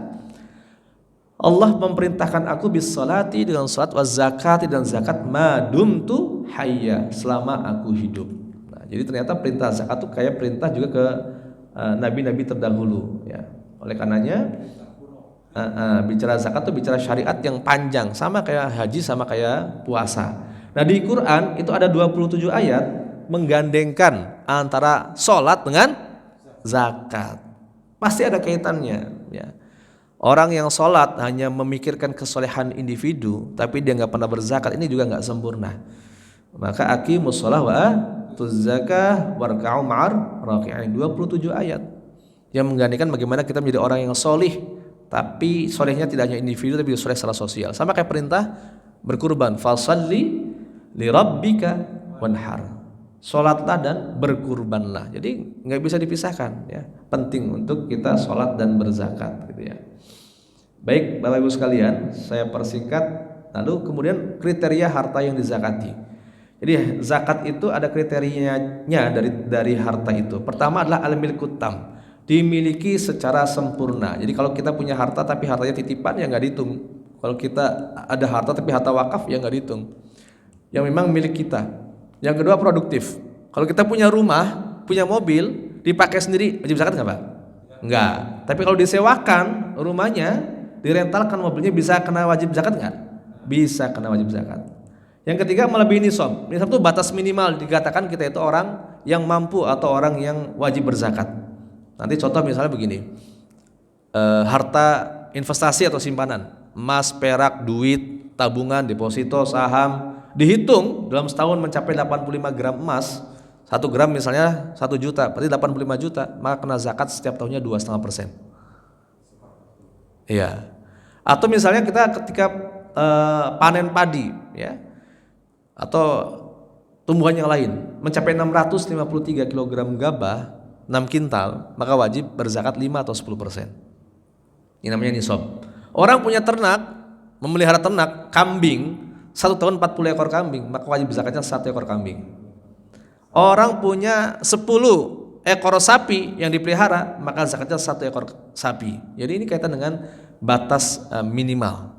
Allah memerintahkan aku bis salati, dengan salat, waz zakati, dan zakat, ma dumtu hayya, selama aku hidup. Nah, jadi ternyata perintah zakat itu kayak perintah juga ke nabi-nabi terdahulu, ya. Oleh karenanya bicara zakat itu bicara syariat yang panjang, sama kayak haji, sama kayak puasa. Nah, di Quran itu ada 27 ayat menggandengkan antara sholat dengan zakat. Pasti ada kaitannya, ya. Orang yang sholat hanya memikirkan kesolehan individu, tapi dia nggak pernah berzakat, ini juga nggak sempurna. Maka aqimus sholah wa atuz zakah warka'u ma'ar raki'in. 27 ayat yang menggandengkan bagaimana kita menjadi orang yang solih, tapi solehnya tidak hanya individu, tapi soleh secara sosial. Sama kayak perintah berkurban, fasalli li rabbika wanhar, sholatlah dan berkurbanlah. Jadi nggak bisa dipisahkan, ya. Penting untuk kita sholat dan berzakat, gitu ya. Baik, Bapak Ibu sekalian, saya persingkat. Lalu kemudian kriteria harta yang dizakati. Jadi zakat itu ada kriterianya dari harta itu. Pertama adalah al-milkut tam, dimiliki secara sempurna. Jadi kalau kita punya harta tapi hartanya titipan, ya nggak dihitung. Kalau kita ada harta tapi harta wakaf, ya nggak dihitung. Yang memang milik kita. Yang kedua produktif. Kalau kita punya rumah, punya mobil, dipakai sendiri, wajib zakat nggak, Pak? Nggak. Tapi kalau disewakan rumahnya, direntalkan mobilnya, bisa kena wajib zakat nggak? Bisa kena wajib zakat. Yang ketiga, melebihi nisab. Nisab itu batas minimal dikatakan kita itu orang yang mampu atau orang yang wajib berzakat. Nanti contoh misalnya begini, harta investasi atau simpanan, emas, perak, duit, tabungan, deposito, saham, dihitung dalam setahun mencapai 85 gram emas, 1 gram misalnya 1 juta, berarti 85 juta, maka kena zakat setiap tahunnya 2,5%. Iya. Atau misalnya kita ketika panen padi, ya, atau tumbuhan yang lain mencapai 653 kg gabah, 6 kintal, maka wajib berzakat 5 atau 10%. Ini namanya nisab. Orang punya ternak, memelihara ternak, kambing, 1 tahun 40 ekor kambing, maka wajib zakatnya 1 ekor kambing. Orang punya 10 ekor sapi yang dipelihara, maka zakatnya 1 ekor sapi. Jadi ini kaitan dengan batas minimal.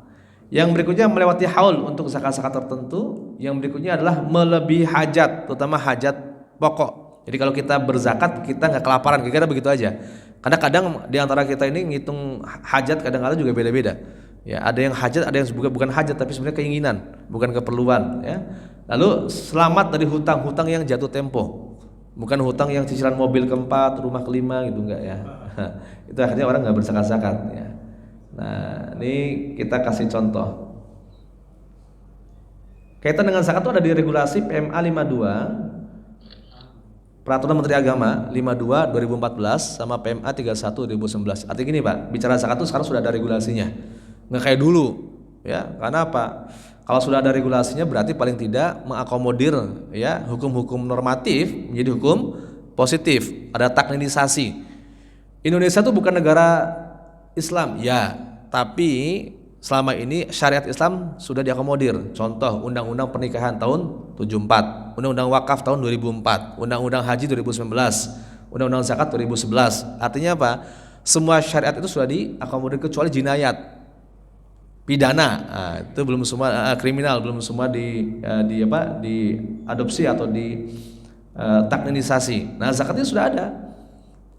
Yang berikutnya melewati haul untuk zakat-zakat tertentu. Yang berikutnya adalah melebihi hajat, terutama hajat pokok. Jadi kalau kita berzakat kita nggak kelaparan, kira-kira begitu aja. Karena kadang di antara kita ini ngitung hajat kadang-kadang juga beda-beda. Ya, ada yang hajat, ada yang bukan hajat tapi sebenarnya keinginan, bukan keperluan. Ya. Lalu selamat dari hutang-hutang yang jatuh tempo, bukan hutang yang cicilan mobil keempat, rumah kelima gitu, enggak ya. Itu akhirnya orang nggak berzakat-zakat. Ya. Nah, ini kita kasih contoh. Kaitan dengan zakat itu ada di regulasi PMA 52, Peraturan Menteri Agama 52 2014 sama PMA 31 2019. Artinya gini Pak, bicara zakat itu sekarang sudah ada regulasinya, nggak kayak dulu, ya. Karena apa? Kalau sudah ada regulasinya berarti paling tidak mengakomodir, ya, hukum-hukum normatif menjadi hukum positif. Ada taklinisasi. Indonesia itu bukan negara Islam, ya, tapi selama ini syariat Islam sudah diakomodir. Contoh Undang-Undang Pernikahan tahun 74, Undang-Undang Wakaf tahun 2004, Undang-Undang Haji 2019, Undang-Undang Zakat 2011. Artinya apa? Semua syariat itu sudah diakomodir kecuali jinayat, pidana. Nah, itu belum semua kriminal, belum semua diadopsi atau taklinisasi. Nah, zakat itu sudah ada.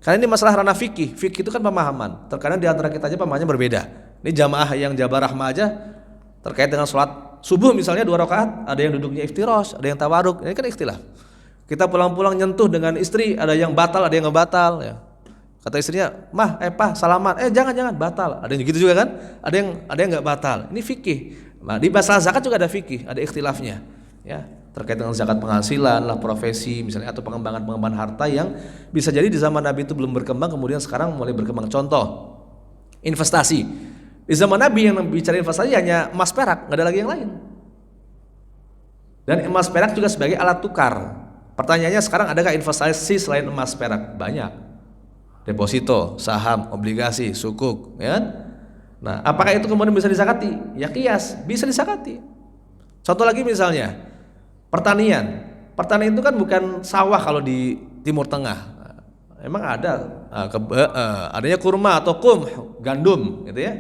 Karena ini masalah ranah fikih. Fikih itu kan pemahaman. Terkadang di antara kita aja pemahamannya berbeda. Ini jamaah yang Jabar Rahmah aja terkait dengan sholat subuh misalnya 2 rakaat, ada yang duduknya iftirosh, ada yang tawaruk. Ini kan ikhtilaf. Kita pulang-pulang nyentuh dengan istri, ada yang batal, ada yang nggak batal. Ya. Kata istrinya, mah, pak, salaman, jangan batal. Ada yang gitu juga kan? Ada yang nggak batal. Ini fikih. Nah, di masalah zakat juga ada fikih, ada ikhtilafnya. Ya. Terkait dengan zakat penghasilan lah, profesi misalnya, atau pengembangan harta yang bisa jadi di zaman Nabi itu belum berkembang, kemudian sekarang mulai berkembang. Contoh investasi, di zaman Nabi yang bicara investasi hanya emas perak, nggak ada lagi yang lain. Dan emas perak juga sebagai alat tukar. Pertanyaannya sekarang adakah investasi selain emas perak? Banyak, deposito, saham, obligasi, sukuk, ya kan? Nah, apakah itu kemudian bisa disakati? Ya kias, bisa disakati. Contoh lagi misalnya pertanian itu kan bukan sawah kalau di Timur Tengah. Emang ada adanya kurma atau gandum gitu ya.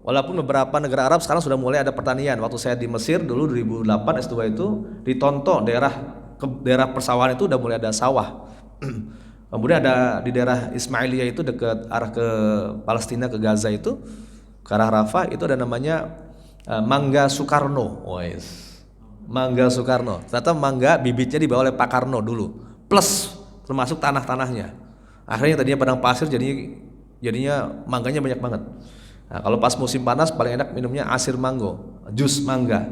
Walaupun beberapa negara Arab sekarang sudah mulai ada pertanian. Waktu saya di Mesir dulu 2008 S2 itu di Tonto, daerah persawahan itu udah mulai ada sawah. Kemudian ada di daerah Ismailiyah itu dekat arah ke Palestina, ke Gaza itu, ke arah Rafah itu ada namanya mangga Soekarno. Mangga Soekarno. Ternyata mangga bibitnya dibawa oleh Pak Karno dulu. Plus termasuk tanah-tanahnya. Akhirnya tadinya padang pasir jadinya mangganya banyak banget. Nah, kalau pas musim panas paling enak minumnya asir mango, jus mangga.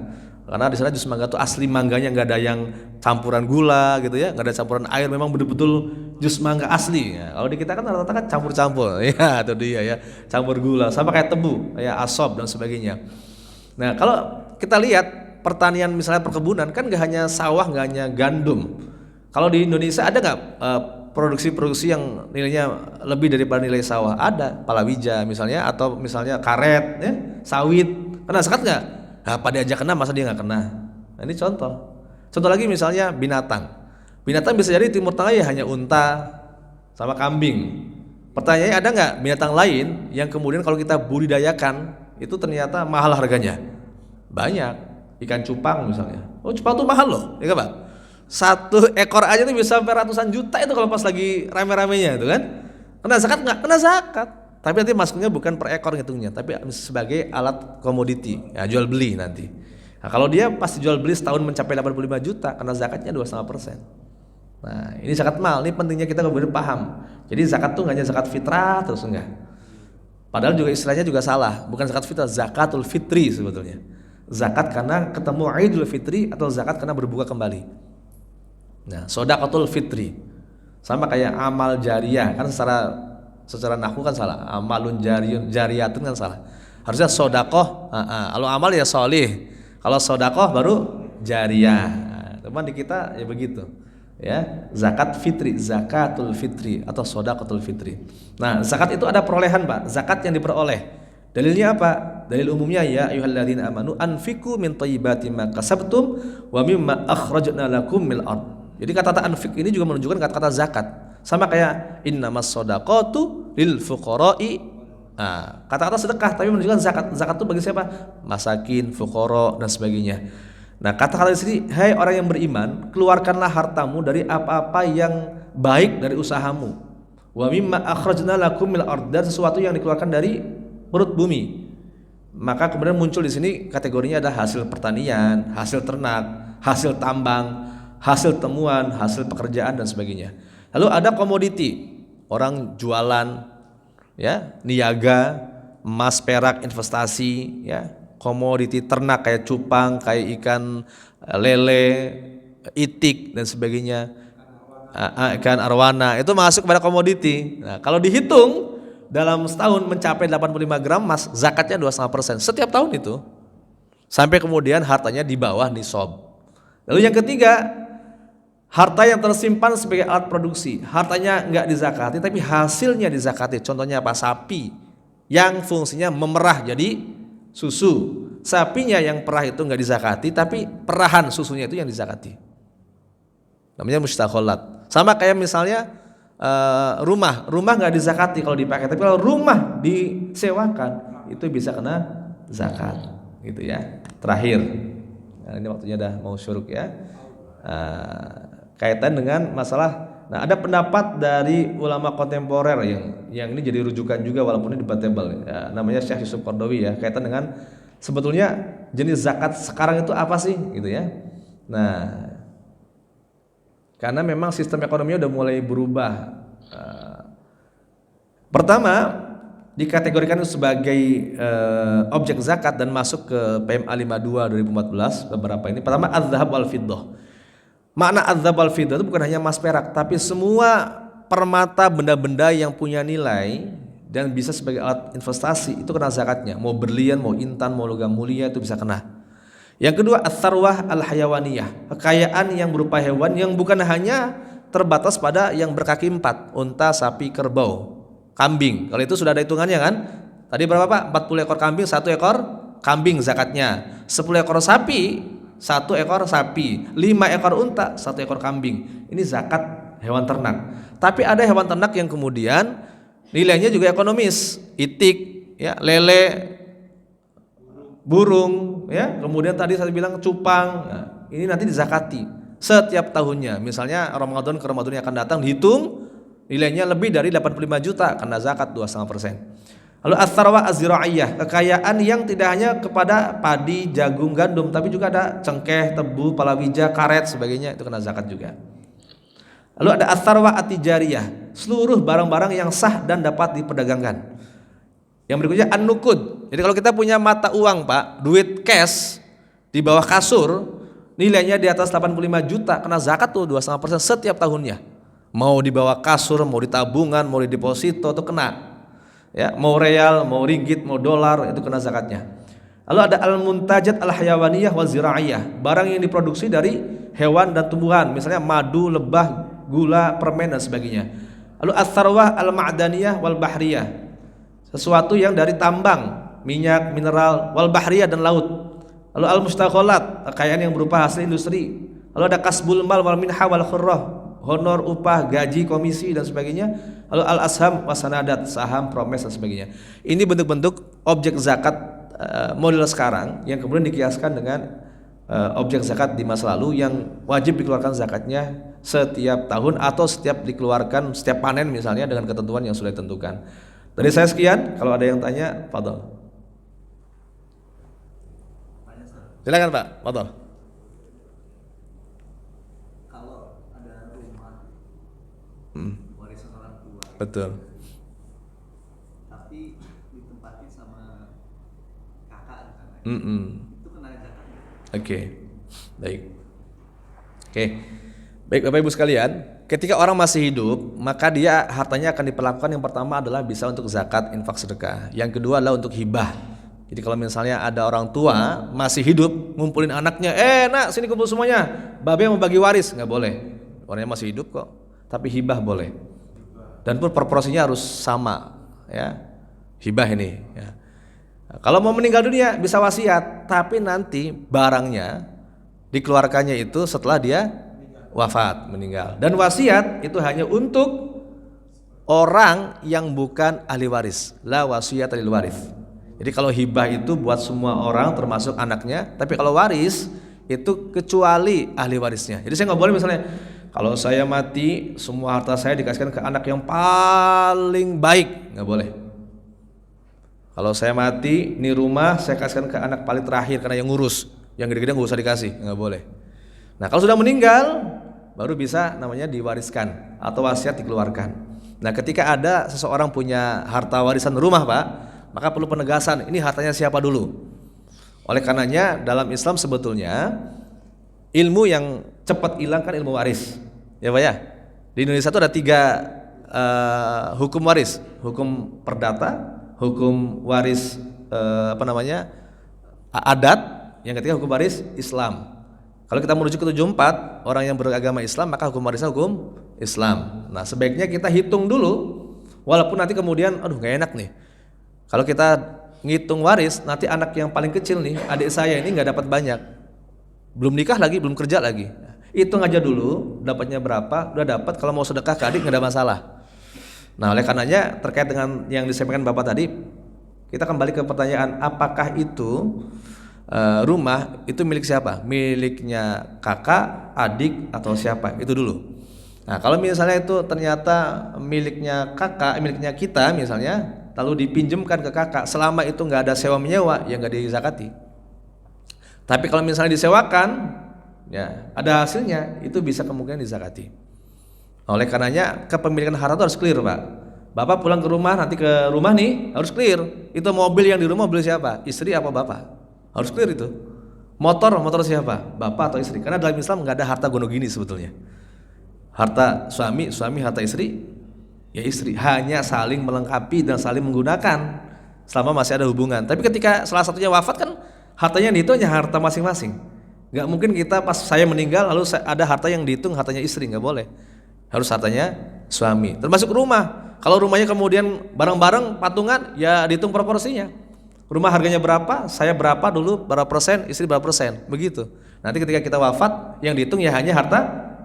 Karena di sana jus mangga itu asli mangganya, nggak ada yang campuran gula gitu ya, nggak ada campuran air, memang betul-betul jus mangga asli. Ya, kalau di kita kan rata-rata kan campur-campur. Ya, itu dia ya, campur gula sama kayak tebu, ya asop dan sebagainya. Nah, kalau kita lihat pertanian misalnya perkebunan kan nggak hanya sawah, nggak hanya gandum. Kalau di Indonesia ada nggak produksi-produksi yang nilainya lebih daripada nilai sawah? Ada, palawija misalnya, atau misalnya karet, ya, sawit. Kena zakat nggak? Nah, pada aja kena, masa dia nggak kena? Nah, ini contoh. Contoh lagi misalnya binatang. Binatang bisa jadi Timur Tengah ya hanya unta sama kambing. Pertanyaannya ada nggak binatang lain yang kemudian kalau kita budidayakan itu ternyata mahal harganya? Banyak. Ikan cupang misalnya. Oh, cupang tuh mahal loh, ya Pak. 1 ekor aja tuh bisa sampai ratusan juta itu kalau pas lagi rame-ramenya itu kan. Kena zakat nggak? Kena zakat. tapi nanti masuknya bukan per ekor ngitungnya, tapi sebagai alat komoditi, ya, jual beli nanti. Nah, kalau dia pasti jual beli setahun mencapai 85 juta, karena zakatnya 2,5%. Nah, ini zakat mal, ini pentingnya kita kemudian paham. Jadi zakat tuh nggak hanya zakat fitrah terus enggak. Padahal juga istilahnya juga salah, bukan zakat fitrah, zakatul fitri sebetulnya. Zakat karena ketemu Idul Fitri atau zakat karena berbuka kembali. Nah, sedekahul fitri sama kayak amal jariyah, kan secara nahwu kan salah. Amalun jariyatun kan salah. Harusnya sedekah, kalau amal ya sholih. Kalau sedekah baru jariyah. Teman di kita ya begitu. Ya, zakat fitri, zakatul fitri atau sedekahul fitri. Nah, zakat itu ada perolehan, Pak. Zakat yang diperoleh. Dalilnya apa? Dalil umumnya ya ayyuhalladzina amanu anfiqu min thayyibati ma kasabtum wa mimma akhrajna lakum minal ard. Jadi kata-kata anfik ini juga menunjukkan kata-kata zakat. Sama kayak innamas shadaqatu lil fuqara'i. Nah, kata-kata sedekah tapi menunjukkan zakat. Zakat itu bagi siapa? Masakin, fuqara dan sebagainya. Nah, kata-kata di sini, hai orang yang beriman, keluarkanlah hartamu dari apa-apa yang baik dari usahamu. Wa mimma akhrajna lakum minal ard, dan sesuatu yang dikeluarkan dari perut bumi. Maka kemudian muncul di sini kategorinya ada hasil pertanian, hasil ternak, hasil tambang, hasil temuan, hasil pekerjaan dan sebagainya. Lalu ada komoditi, orang jualan, ya, niaga, emas, perak, investasi, ya, komoditi ternak kayak cupang, kayak ikan lele, itik dan sebagainya, ikan arwana, itu masuk pada komoditi. Nah, kalau dihitung dalam setahun mencapai 85 gram emas, zakatnya 2,5% setiap tahun itu, sampai kemudian hartanya di bawah nisab. Lalu yang ketiga, harta yang tersimpan sebagai alat produksi, hartanya nggak dizakati tapi hasilnya dizakati. Contohnya apa? Sapi yang fungsinya memerah jadi susu. Sapinya yang perah itu nggak dizakati tapi perahan susunya itu yang dizakati. Namanya mustakholat. Sama kayak misalnya rumah nggak dizakati kalau dipakai, tapi kalau rumah disewakan itu bisa kena zakat, gitu ya. Terakhir, nah, ini waktunya udah mau syuruk ya. Kaitan dengan masalah, nah ada pendapat dari ulama kontemporer yang ini jadi rujukan juga walaupun ini debatable, ya, namanya Syekh Yusuf Qaradawi ya, kaitan dengan sebetulnya jenis zakat sekarang itu apa sih, gitu ya. Nah, karena memang sistem ekonominya udah mulai berubah. Pertama, dikategorikan sebagai objek zakat dan masuk ke PMA 52 2014 beberapa ini. Pertama, az-zahab wal fiddah. Makna az-zahab wal fiddah itu bukan hanya emas perak, tapi semua permata, benda-benda yang punya nilai dan bisa sebagai alat investasi itu kena zakatnya. Mau berlian, mau intan, mau logam mulia itu bisa kena. Yang kedua, ats-tsarwah al-hayawaniyah, kekayaan yang berupa hewan yang bukan hanya terbatas pada yang berkaki 4, unta, sapi, kerbau, kambing. Kalau itu sudah ada hitungannya kan? Tadi berapa Pak? 40 ekor kambing, 1 ekor kambing zakatnya. 10 ekor sapi, 1 ekor sapi. 5 ekor unta, 1 ekor kambing. Ini zakat hewan ternak. Tapi ada hewan ternak yang kemudian nilainya juga ekonomis, itik, ya, lele, burung, ya, kemudian tadi saya bilang cupang. Nah, ini nanti dizakati setiap tahunnya. Misalnya Ramadan ke Ramadan yang akan datang dihitung nilainya lebih dari 85 juta karena zakat 2,5%. Lalu ats-tsarwah az-zira'iyah, kekayaan yang tidak hanya kepada padi, jagung, gandum, tapi juga ada cengkeh, tebu, palawija, karet, sebagainya, itu kena zakat juga. Lalu ada ats-tsarwah at-tijariyah, seluruh barang-barang yang sah dan dapat diperdagangkan. Yang berikutnya an-nuqud. Jadi kalau kita punya mata uang, Pak, duit cash di bawah kasur, nilainya di atas 85 juta, kena zakat tuh 2,5% setiap tahunnya. Mau di bawah kasur, mau di tabungan, mau di deposito itu kena. Ya, mau real, mau ringgit, mau dolar itu kena zakatnya. Lalu ada al-muntajat al-hayawaniyah wa zira'iyah, barang yang diproduksi dari hewan dan tumbuhan, misalnya madu, lebah, gula, permen dan sebagainya. Lalu ats-tsarwah al-ma'daniyah wal bahriyah, sesuatu yang dari tambang, minyak, mineral, wal bahriyah dan laut. Lalu al-mustakholat, kekayaan yang berupa hasil industri. Lalu ada kasbul mal wal minha wal khurrah, honor, upah, gaji, komisi dan sebagainya. Lalu al-asham wasanadat, saham, promes dan sebagainya. Ini bentuk-bentuk objek zakat model sekarang yang kemudian dikiaskan dengan objek zakat di masa lalu yang wajib dikeluarkan zakatnya setiap tahun atau setiap dikeluarkan setiap panen misalnya dengan ketentuan yang sudah ditentukan. Dari saya sekian, kalau ada yang tanya, fadhol. Silakan Pak, fadhol. Kalau ada rumah warisan orang tua, Betul. tapi ditempatin sama kakak misalnya, itu kena zakat nggak? Oke. Baik. Oke. Baik Bapak Ibu sekalian, ketika orang masih hidup, maka dia hartanya akan diperlakukan yang pertama adalah bisa untuk zakat, infak, sedekah. Yang kedua adalah untuk hibah. Jadi kalau misalnya ada orang tua masih hidup, ngumpulin anaknya, nak sini kumpul semuanya, babe mau bagi waris, nggak boleh. Orangnya masih hidup kok, tapi hibah boleh. Dan pun proporsinya harus sama, ya. Hibah ini. Ya. Kalau mau meninggal dunia bisa wasiat, tapi nanti barangnya dikeluarkannya itu setelah dia wafat, meninggal. Dan wasiat itu hanya untuk orang yang bukan ahli waris. La wasiyata lil waris. Jadi kalau hibah itu buat semua orang termasuk anaknya, tapi kalau waris itu kecuali ahli warisnya. Jadi saya nggak boleh misalnya kalau saya mati semua harta saya dikasihkan ke anak yang paling baik, nggak boleh. Kalau saya mati, ini rumah saya kasihkan ke anak paling terakhir karena yang ngurus, yang gede-gede nggak usah dikasih, nggak boleh. Nah kalau sudah meninggal baru bisa namanya diwariskan atau wasiat dikeluarkan. Nah ketika ada seseorang punya harta warisan rumah Pak, maka perlu penegasan ini hartanya siapa dulu. Oleh karenanya dalam Islam sebetulnya ilmu yang cepat hilang kan ilmu waris, ya Pak ya. Di Indonesia itu ada 3 hukum waris, hukum perdata, hukum waris adat, yang ketiga hukum waris Islam. Kalau kita merujuk ke 74 orang yang beragama Islam maka hukum warisnya hukum Islam. Nah sebaiknya kita hitung dulu, walaupun nanti kemudian aduh nggak enak nih. Kalau kita ngitung waris nanti anak yang paling kecil nih, adik saya ini nggak dapat banyak, belum nikah lagi, belum kerja lagi. Hitung aja dulu dapatnya berapa, udah dapat, kalau mau sedekah ke adik nggak ada masalah. Nah oleh karenanya terkait dengan yang disampaikan Bapak tadi, kita kembali ke pertanyaan apakah itu rumah itu milik siapa? Miliknya kakak, adik atau siapa? Itu dulu. Nah kalau misalnya itu ternyata miliknya kakak, miliknya kita misalnya, lalu dipinjamkan ke kakak, selama itu nggak ada sewa menyewa, ya nggak dizakati. Tapi kalau misalnya disewakan, ya ada hasilnya, itu bisa kemungkinan dizakati. Oleh karenanya kepemilikan harta itu harus clear Pak. Bapak pulang ke rumah, nanti ke rumah nih harus clear. Itu mobil yang di rumah mobil siapa? Istri apa bapak? Harus clear itu. Motor siapa? Bapak atau istri? Karena dalam Islam nggak ada harta gonogini sebetulnya. Harta suami, harta istri, ya istri. Hanya saling melengkapi dan saling menggunakan selama masih ada hubungan. Tapi ketika salah satunya wafat kan hartanya itu hanya harta masing-masing. Nggak mungkin kita pas saya meninggal lalu ada harta yang dihitung hartanya istri, nggak boleh. Harus hartanya suami. Termasuk rumah. Kalau rumahnya kemudian bareng-bareng patungan, ya dihitung proporsinya. Rumah harganya berapa, saya berapa dulu, berapa persen, istri berapa persen, begitu. Nanti ketika kita wafat, yang dihitung ya hanya harta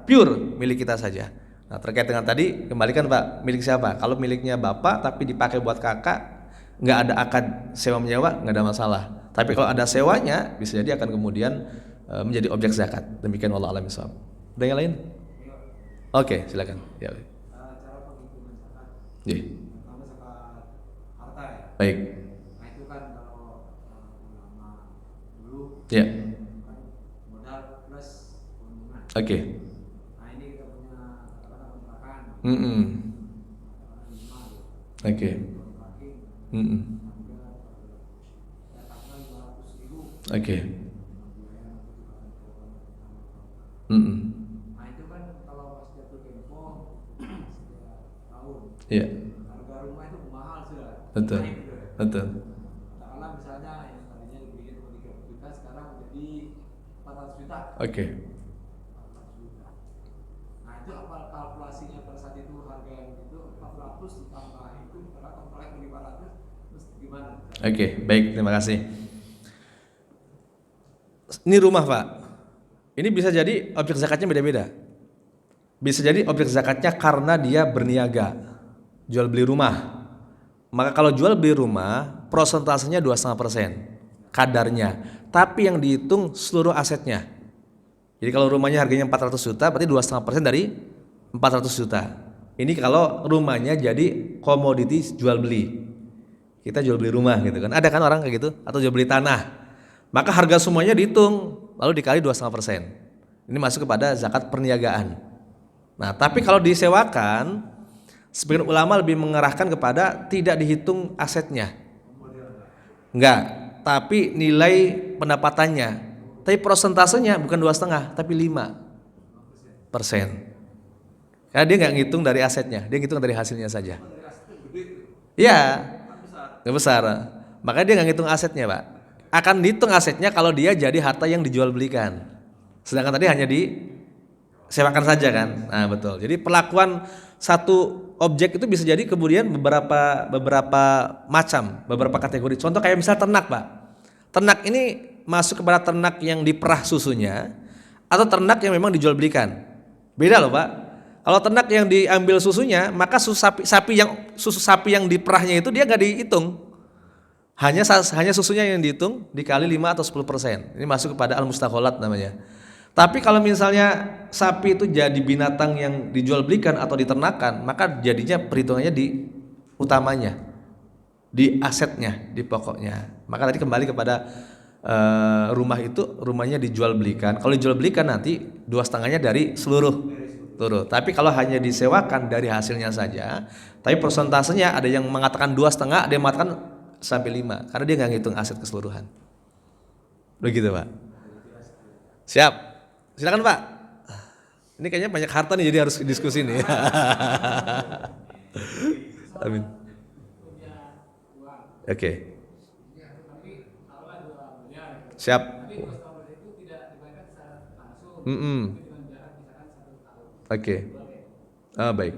pure milik kita saja. Nah terkait dengan tadi, kembalikan Pak, milik siapa? Kalau miliknya bapak tapi dipakai buat kakak, nggak ada akad sewa menyewa, nggak ada masalah. Tapi kalau ada sewanya, bisa jadi akan kemudian menjadi objek zakat. Demikian wallahu a'lam bishawab. Ada yang lain? Oke, silakan. Ya. Cara penghitungan zakat. Iya. Pertama zakat harta ya. Baik. Nah itu kan kalau ulama dulu Ya. kan modal plus keuntungan. Oke. Nah ini kita punya katakanlah kontrakan. Katakanlah 5 gitu. Oke. Kontrakin. Harga katakanlah 500.000. Oke. Nah itu kan kalau pas jatuh tempo setiap tahun. Iya. Harga rumah itu mahal sudah. Betul. Naik gitu ya. Betul. Katakanlah misalnya yang tadinya dibikin 30 juta sekarang menjadi 400 juta. Oke. 400 juta. Nah itu apa kalkulasinya pada saat itu harga yang itu 400 ditambah itu karena kontraknya beli 400 terus gimana? Oke, baik, terima kasih. Ini rumah Pak. Ini bisa jadi objek zakatnya beda-beda. Bisa jadi objek zakatnya karena dia berniaga, jual beli rumah. Maka kalau jual beli rumah, prosentasenya 2,5% kadarnya. Tapi yang dihitung seluruh asetnya. Jadi kalau rumahnya harganya 400 juta, berarti 2,5% dari 400 juta. Ini kalau rumahnya jadi komoditi jual beli. Kita jual beli rumah gitu kan. Ada kan orang kayak gitu atau jual beli tanah. Maka harga semuanya dihitung lalu dikali 2,5%. Ini masuk kepada zakat perniagaan. Nah, tapi kalau disewakan, sebagian ulama lebih mengarahkan kepada tidak dihitung asetnya. Enggak, tapi nilai pendapatannya. Tapi prosentasenya bukan 2,5 tapi 5%. Karena dia nggak ngitung dari asetnya, dia ngitung dari hasilnya saja. Iya, nggak besar. Makanya dia nggak ngitung asetnya, Pak. Akan dihitung asetnya kalau dia jadi harta yang dijual belikan. Sedangkan tadi hanya disewakan saja kan. Nah betul. Jadi perlakuan satu objek itu bisa jadi kemudian beberapa macam, beberapa kategori. Contoh kayak misalnya ternak, Pak. Ternak ini masuk kepada ternak yang diperah susunya atau ternak yang memang dijual belikan. Beda loh, Pak. Kalau ternak yang diambil susunya, maka susu sapi yang diperahnya itu dia nggak dihitung. Hanya susunya yang dihitung dikali 5 atau 10%. Ini masuk kepada al-mustagholat namanya. Tapi kalau misalnya sapi itu jadi binatang yang dijual belikan atau diternakan, maka jadinya perhitungannya di utamanya, di asetnya, di pokoknya. Maka tadi kembali kepada rumah itu, rumahnya dijual belikan. Kalau dijual belikan nanti 2,5-nya dari seluruh. Tapi kalau hanya disewakan dari hasilnya saja, tapi persentasenya ada yang mengatakan 2,5, ada yang mengatakan sampai 5, karena dia nggak ngitung aset keseluruhan. Begitu, Pak. Siap. Silakan, Pak. Ini kayaknya banyak harta nih, jadi harus diskusi nih. Amin. Oke. Siap. Oke. Baik.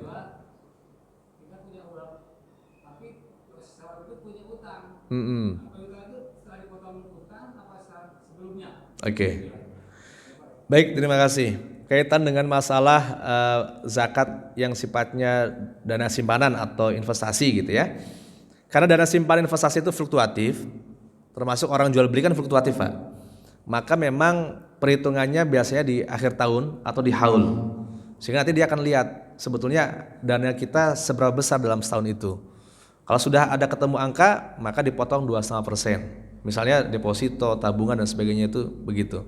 Oke. Baik, terima kasih. Kaitan dengan masalah zakat yang sifatnya dana simpanan atau investasi gitu ya. Karena dana simpanan investasi itu fluktuatif, termasuk orang jual beli kan fluktuatif, Pak. Maka memang perhitungannya biasanya di akhir tahun atau di haul. Sehingga nanti dia akan lihat sebetulnya dana kita seberapa besar dalam setahun itu. Kalau sudah ada ketemu angka, maka dipotong 2,5%. Misalnya deposito, tabungan dan sebagainya itu begitu.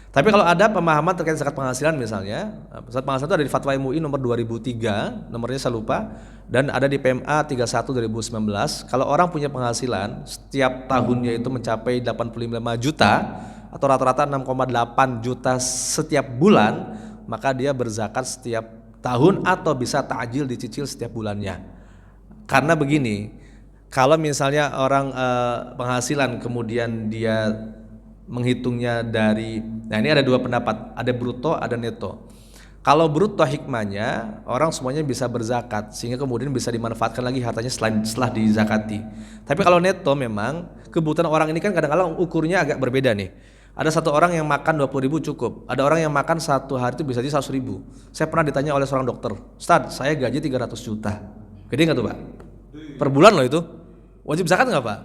Tapi kalau ada pemahaman terkait zakat penghasilan misalnya, zakat penghasilan itu ada di Fatwa MUI nomor 2003, nomornya saya lupa, dan ada di PMA 31 2019. Kalau orang punya penghasilan setiap tahunnya itu mencapai 85 juta atau rata-rata 6,8 juta setiap bulan, maka dia berzakat setiap tahun atau bisa ta'jil dicicil setiap bulannya. Karena begini, kalau misalnya orang penghasilan kemudian dia menghitungnya dari, nah ini ada dua pendapat, ada bruto, ada neto. Kalau bruto hikmahnya orang semuanya bisa berzakat sehingga kemudian bisa dimanfaatkan lagi hartanya setelah dizakati. Tapi kalau neto memang kebutuhan orang ini kan kadang-kadang ukurnya agak berbeda nih. Ada satu orang yang makan 20.000 cukup, ada orang yang makan satu hari itu bisa jadi 100.000. Saya pernah ditanya oleh seorang dokter, Ustaz, saya gaji 300 juta. Gede nggak tuh, Pak? Per bulan loh itu. Wajib zakat nggak, Pak?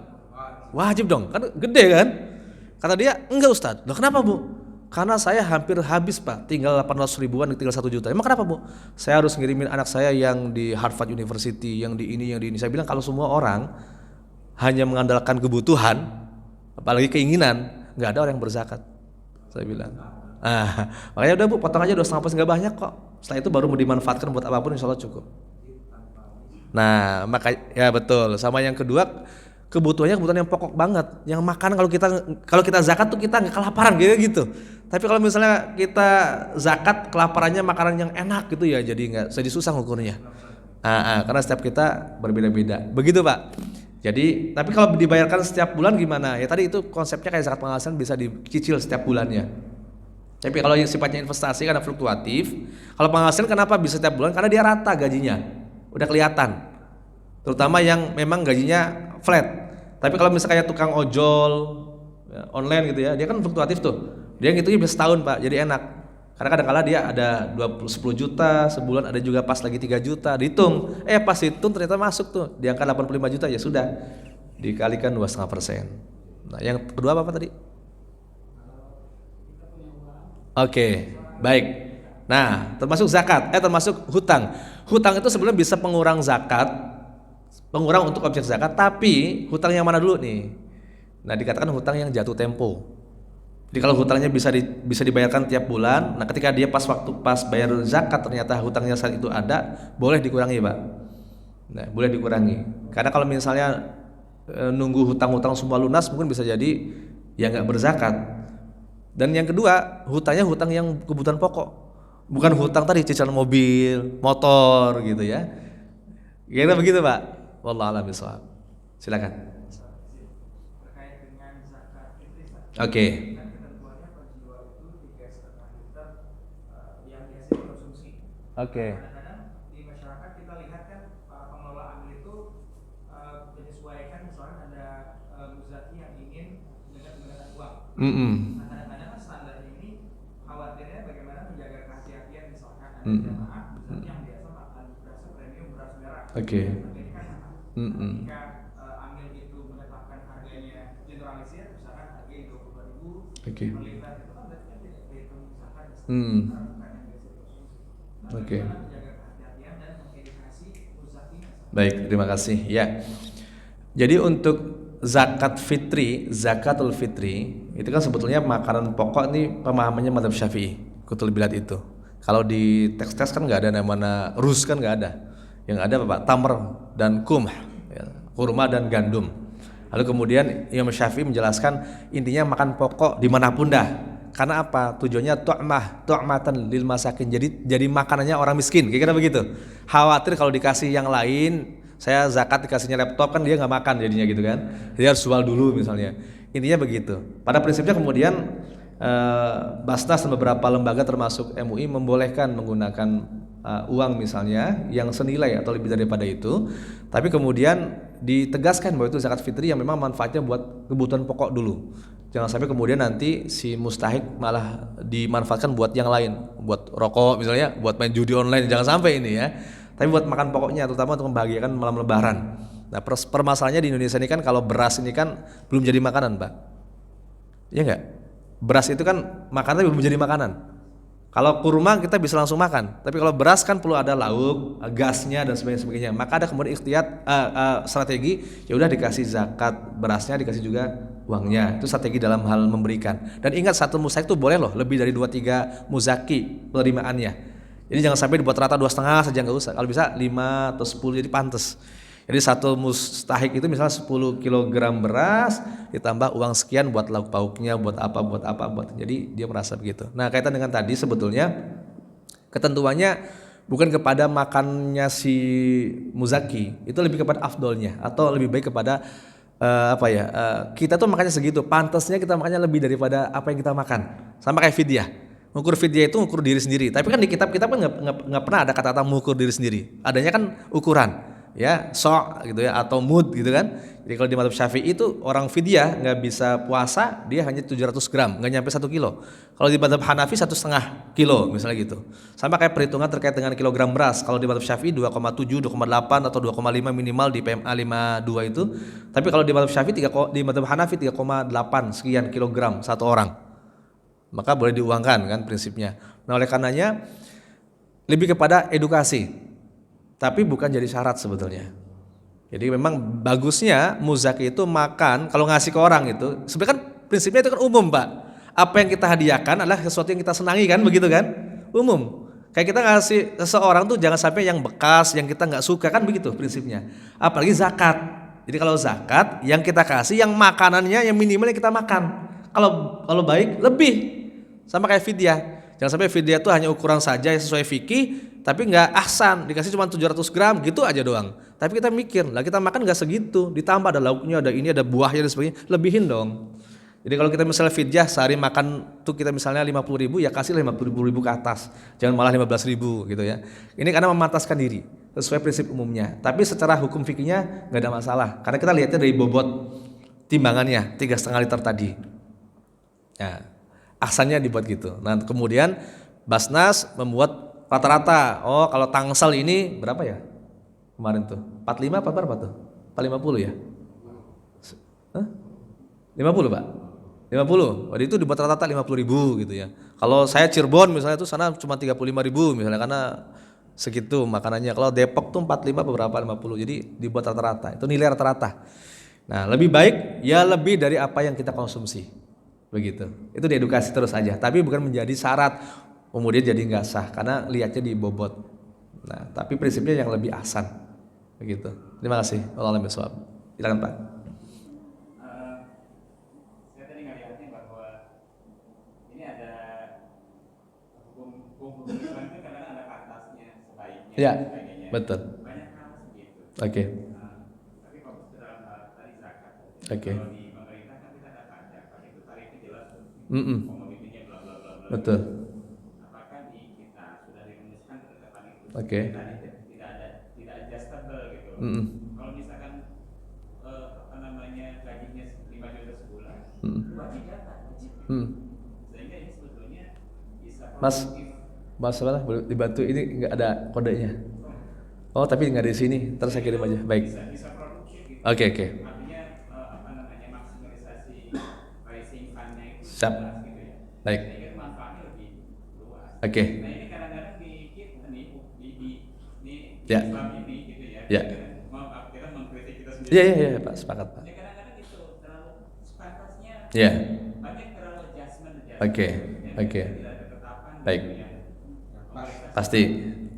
Wajib dong, kan gede kan? Kata dia, enggak Ustaz. Loh kenapa, Bu? Karena saya hampir habis, Pak. Tinggal 800 ribuan, tinggal 1 juta. Emang kenapa, Bu? Saya harus ngirimin anak saya yang di Harvard University, yang di ini, yang di ini. Saya bilang kalau semua orang hanya mengandalkan kebutuhan, apalagi keinginan, nggak ada orang yang berzakat. Saya bilang. Makanya udah, Bu, potong aja 2,5%, nggak banyak kok. Setelah itu baru mau dimanfaatkan buat apapun, insya Allah cukup. Nah, maka ya betul. Sama yang kedua, kebutuhannya kebutuhan yang pokok banget. Yang makan kalau kita zakat tuh kita nggak kelaparan gitu. Tapi kalau misalnya kita zakat kelaparannya makanan yang enak gitu ya, jadi susah ngukurnya. Karena setiap kita berbeda-beda. Begitu, Pak. Jadi, tapi kalau dibayarkan setiap bulan gimana? Ya tadi itu konsepnya kayak zakat penghasilan bisa dicicil setiap bulannya. Tapi kalau yang sifatnya investasi karena fluktuatif, kalau penghasilan kenapa bisa setiap bulan? Karena dia rata gajinya. Udah kelihatan. Terutama yang memang gajinya flat. Tapi kalau misalnya kayak tukang ojol ya, online gitu ya, dia kan fluktuatif tuh. Dia ngitungnya bisa setahun, Pak, jadi enak. Karena kadang-kala dia ada 10 juta sebulan, ada juga pas lagi 3 juta, dihitung. Pas hitung ternyata masuk tuh, di angka 85 juta ya sudah. Dikalikan 2,5%. Nah, yang kedua apa tadi? Oke, baik. Nah, termasuk zakat, termasuk hutang. hutang itu sebenarnya bisa pengurang zakat, pengurang untuk objek zakat, tapi hutang yang mana dulu nih? Nah, dikatakan hutang yang jatuh tempo. Jadi kalau hutangnya bisa dibayarkan tiap bulan, nah ketika dia pas bayar zakat ternyata hutangnya saat itu ada, boleh dikurangi, Pak. Nah, boleh dikurangi. Karena kalau misalnya nunggu hutang-hutang semua lunas, mungkin bisa jadi ya nggak berzakat. Dan yang kedua, hutangnya hutang yang kebutuhan pokok, bukan hutang tadi cicilan mobil, motor gitu ya. Kira begitu, Pak. Wallahu a'lam bishawab. Silakan. Terkait dengan zakat fitri, Oke. kan ketentuannya penjual itu 3,5 liter yang biasa dikonsumsi. Oke. Kadang-kadang di masyarakat kita lihat kan para pengelola amil itu menyesuaikan, misalnya ada muzaki yang ingin menggunakan uang. Nah, kadang-kadang kan standar ini khawatirnya bagaimana menjaga kehati-hatian, misalkan ada jamaah muzaki yang biasa makan beras premium, beras merah. Oke. Ini kan ketika amil itu menetapkan harganya generalisir, misalkan harganya 22.000 Oke. per liter, itu kan berarti kan tidak dihitung misalkan Hmm. bukan yang biasa dikonsumsi. Nah, Oke. bagaimana menjaga kehati-hatian dan mengedukasi muzakinya? Baik, terima kasih. Ya. Jadi untuk zakat fitri, zakatul fitri itu kan sebetulnya makanan pokok nih pemahamannya mazhab Syafi'i. Kutul bilad itu. Kalau di teks-teks kan nggak ada namanya rus, kan nggak ada. Yang ada apa, Pak? Tamr dan kumh, ya, kurma dan gandum. Lalu kemudian Imam Syafi'i menjelaskan intinya makan pokok dimanapun dah. Karena apa? Tujuannya tu'matan lil masakin. Jadi makanannya orang miskin. Kira-kira begitu. Khawatir kalau dikasih yang lain, saya zakat dikasihnya laptop kan dia nggak makan jadinya gitu kan. Dia harus jual dulu misalnya. Intinya begitu. Pada prinsipnya kemudian Basnas dan beberapa lembaga termasuk MUI membolehkan menggunakan uang misalnya yang senilai atau lebih daripada itu, tapi kemudian ditegaskan bahwa itu zakat fitri yang memang manfaatnya buat kebutuhan pokok dulu. Jangan sampai kemudian nanti si mustahik malah dimanfaatkan buat yang lain, buat rokok misalnya, buat main judi online, jangan sampai ini ya. Tapi buat makan pokoknya, terutama untuk membahagiakan malam lebaran. Nah, permasalahannya di Indonesia ini kan kalau beras ini kan belum jadi makanan, Pak. Iya enggak? Beras itu kan makanan belum menjadi makanan. Kalau kurma kita bisa langsung makan, tapi kalau beras kan perlu ada lauk, gasnya dan sebagainya. Maka ada kemudian ikhtiyat strategi, ya udah dikasih zakat berasnya, dikasih juga uangnya. Itu strategi dalam hal memberikan. Dan ingat satu mustahik itu boleh loh lebih dari 2-3 muzaki penerimaannya. Jadi jangan sampai dibuat rata 2,5 saja, nggak usah. Kalau bisa 5 atau 10 jadi pantas. Jadi satu mustahik itu misalnya 10 kg beras ditambah uang sekian buat lauk pauknya, buat apa. Jadi dia merasa begitu. Nah, kaitan dengan tadi sebetulnya ketentuannya bukan kepada makannya si muzaki, itu lebih kepada afdolnya atau lebih baik kepada kita tuh makannya segitu, pantasnya kita makannya lebih daripada apa yang kita makan. Sama kayak fidyah. Mengukur fidyah itu mengukur diri sendiri. Tapi kan di kitab-kitab kan nggak pernah ada kata-kata mengukur diri sendiri. Adanya kan ukuran. Ya, gitu ya, atau mud gitu kan. Jadi kalau di mazhab Syafi'i itu orang fidyah nggak bisa puasa, dia hanya 700 gram, nggak nyampe 1 kilo. Kalau di mazhab Hanafi 1,5 kilo misalnya gitu. Sama kayak perhitungan terkait dengan kilogram beras. Kalau di mazhab Syafi'i 2,7, 2,8 atau 2,5 minimal di PMA 52 itu. Tapi kalau di mazhab Syafi'i di mazhab Hanafi 3,8 sekian kilogram satu orang. Maka boleh diuangkan kan prinsipnya. Nah, oleh karenanya lebih kepada edukasi. Tapi bukan jadi syarat sebetulnya. Jadi memang bagusnya muzaki itu makan kalau ngasih ke orang itu sebenarnya kan prinsipnya itu kan umum, Pak. Apa yang kita hadiahkan adalah sesuatu yang kita senangi kan, begitu kan? Umum. Kayak kita ngasih seseorang tuh jangan sampai yang bekas, yang kita nggak suka kan, begitu prinsipnya. Apalagi zakat. Jadi kalau zakat yang kita kasih yang makanannya yang minimalnya kita makan. Kalau baik lebih. Sama kayak fidyah. Jangan sampai fidyah itu hanya ukuran saja sesuai fikih, tapi nggak ahsan, dikasih cuma 700 gram gitu aja doang. Tapi kita mikir, lah kita makan nggak segitu, ditambah ada lauknya, ada ini, ada buahnya dan sebagainya, lebihin dong. Jadi kalau kita misalnya fidyah sehari makan tuh kita misalnya 50.000, ya kasihlah 50.000 ke atas, jangan malah 15.000 gitu ya. Ini karena memantaskan diri sesuai prinsip umumnya. Tapi secara hukum fikihnya nggak ada masalah, karena kita lihatnya dari bobot timbangannya 3,5 liter tadi. Ya, ahsannya dibuat gitu. Nah kemudian Basnas membuat rata-rata. Oh, kalau Tangsel ini berapa ya? Kemarin tuh 45 apa berapa tuh? 50 ya? 50, Pak. 50. Waktu itu dibuat rata-rata 50.000 gitu ya. Kalau saya Cirebon misalnya itu sana cuma 35.000 misalnya, karena segitu makanannya. Kalau Depok tuh 45 beberapa 50. Jadi dibuat rata-rata. Itu nilai rata-rata. Nah, lebih baik ya lebih dari apa yang kita konsumsi. Begitu. Itu diedukasi terus aja. Tapi bukan menjadi syarat kemudian jadi nggak sah karena lihatnya di bobot. Nah, tapi prinsipnya yang lebih ahsan. Begitu. Terima kasih. Wallahu a'lam bishawab. Silakan Pak. Saya tadi ngelihatnya bahwa ini ada hukum Islam itu kadang ada batasnya sebaiknya Ya, dan sebagainya. betul. Banyak hal segitu. Oke. Tapi fokus ke dalam hal tadi zakat. Oke. Kalau di pemerintah kan kita ada pajak, tapi itu tarifnya jelas. Komoditinya bla bla bla bla. Betul. Apakah di kita sudah dirumuskan ketetapan itu? Oke. Tidak adjustable gitu. Kalau misalkan apa namanya gajinya 5 juta sebulan, wajib data. Sehingga ini sebetulnya bisa Mas apa boleh dibantu, ini nggak ada kodenya. Oh, tapi nggak di sini. Terus saya kirim aja. Baik. bisa produktif gitu. Oke. Artinya apa namanya maksimalisasi pricing fund-nya itu Siap. jelas gitu ya. Baik. Sehingga manfaatnya lebih luas. Oke. Nah ini kadang-kadang di kita nih di Ya. Islam ini gitu ya. Ya. Kita mengkritik kita sendiri. Iya, Pak, sepakat, Pak. Ya kadang-kadang itu terlalu sepantasnya. Ya. Banyak terlalu adjustment. Oke. Jadi tidak ada ketetapan Baik. gitu yang Pasti.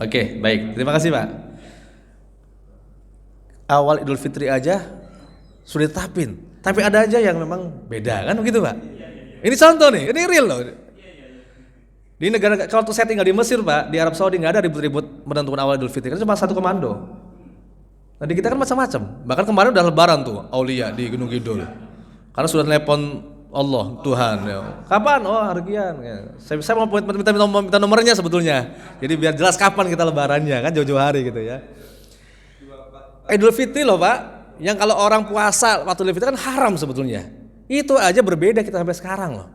Oke, baik. Terima kasih, Pak. Awal Idul Fitri aja sudah ditetapin. Tapi ada aja yang memang beda kan begitu, Pak? Ini contoh nih, ini real loh. Di negara, kalau saya tinggal di Mesir, Pak, di Arab Saudi nggak ada ribut-ribut menentukan awal Idul Fitri, kan cuma satu komando. Nah di kita kan macam-macam. Bahkan kemarin udah Lebaran tuh, Aulia di Gunung Kidul. Karena sudah telepon Allah, Tuhan. Ya. Kapan? Oh hari kian. Ya. Saya mau minta nomornya sebetulnya. Jadi biar jelas kapan kita Lebarannya, kan jauh-jauh hari gitu ya. Idul Fitri loh Pak, yang kalau orang puasa waktu Idul Fitri kan haram sebetulnya. Itu aja berbeda kita sampai sekarang loh.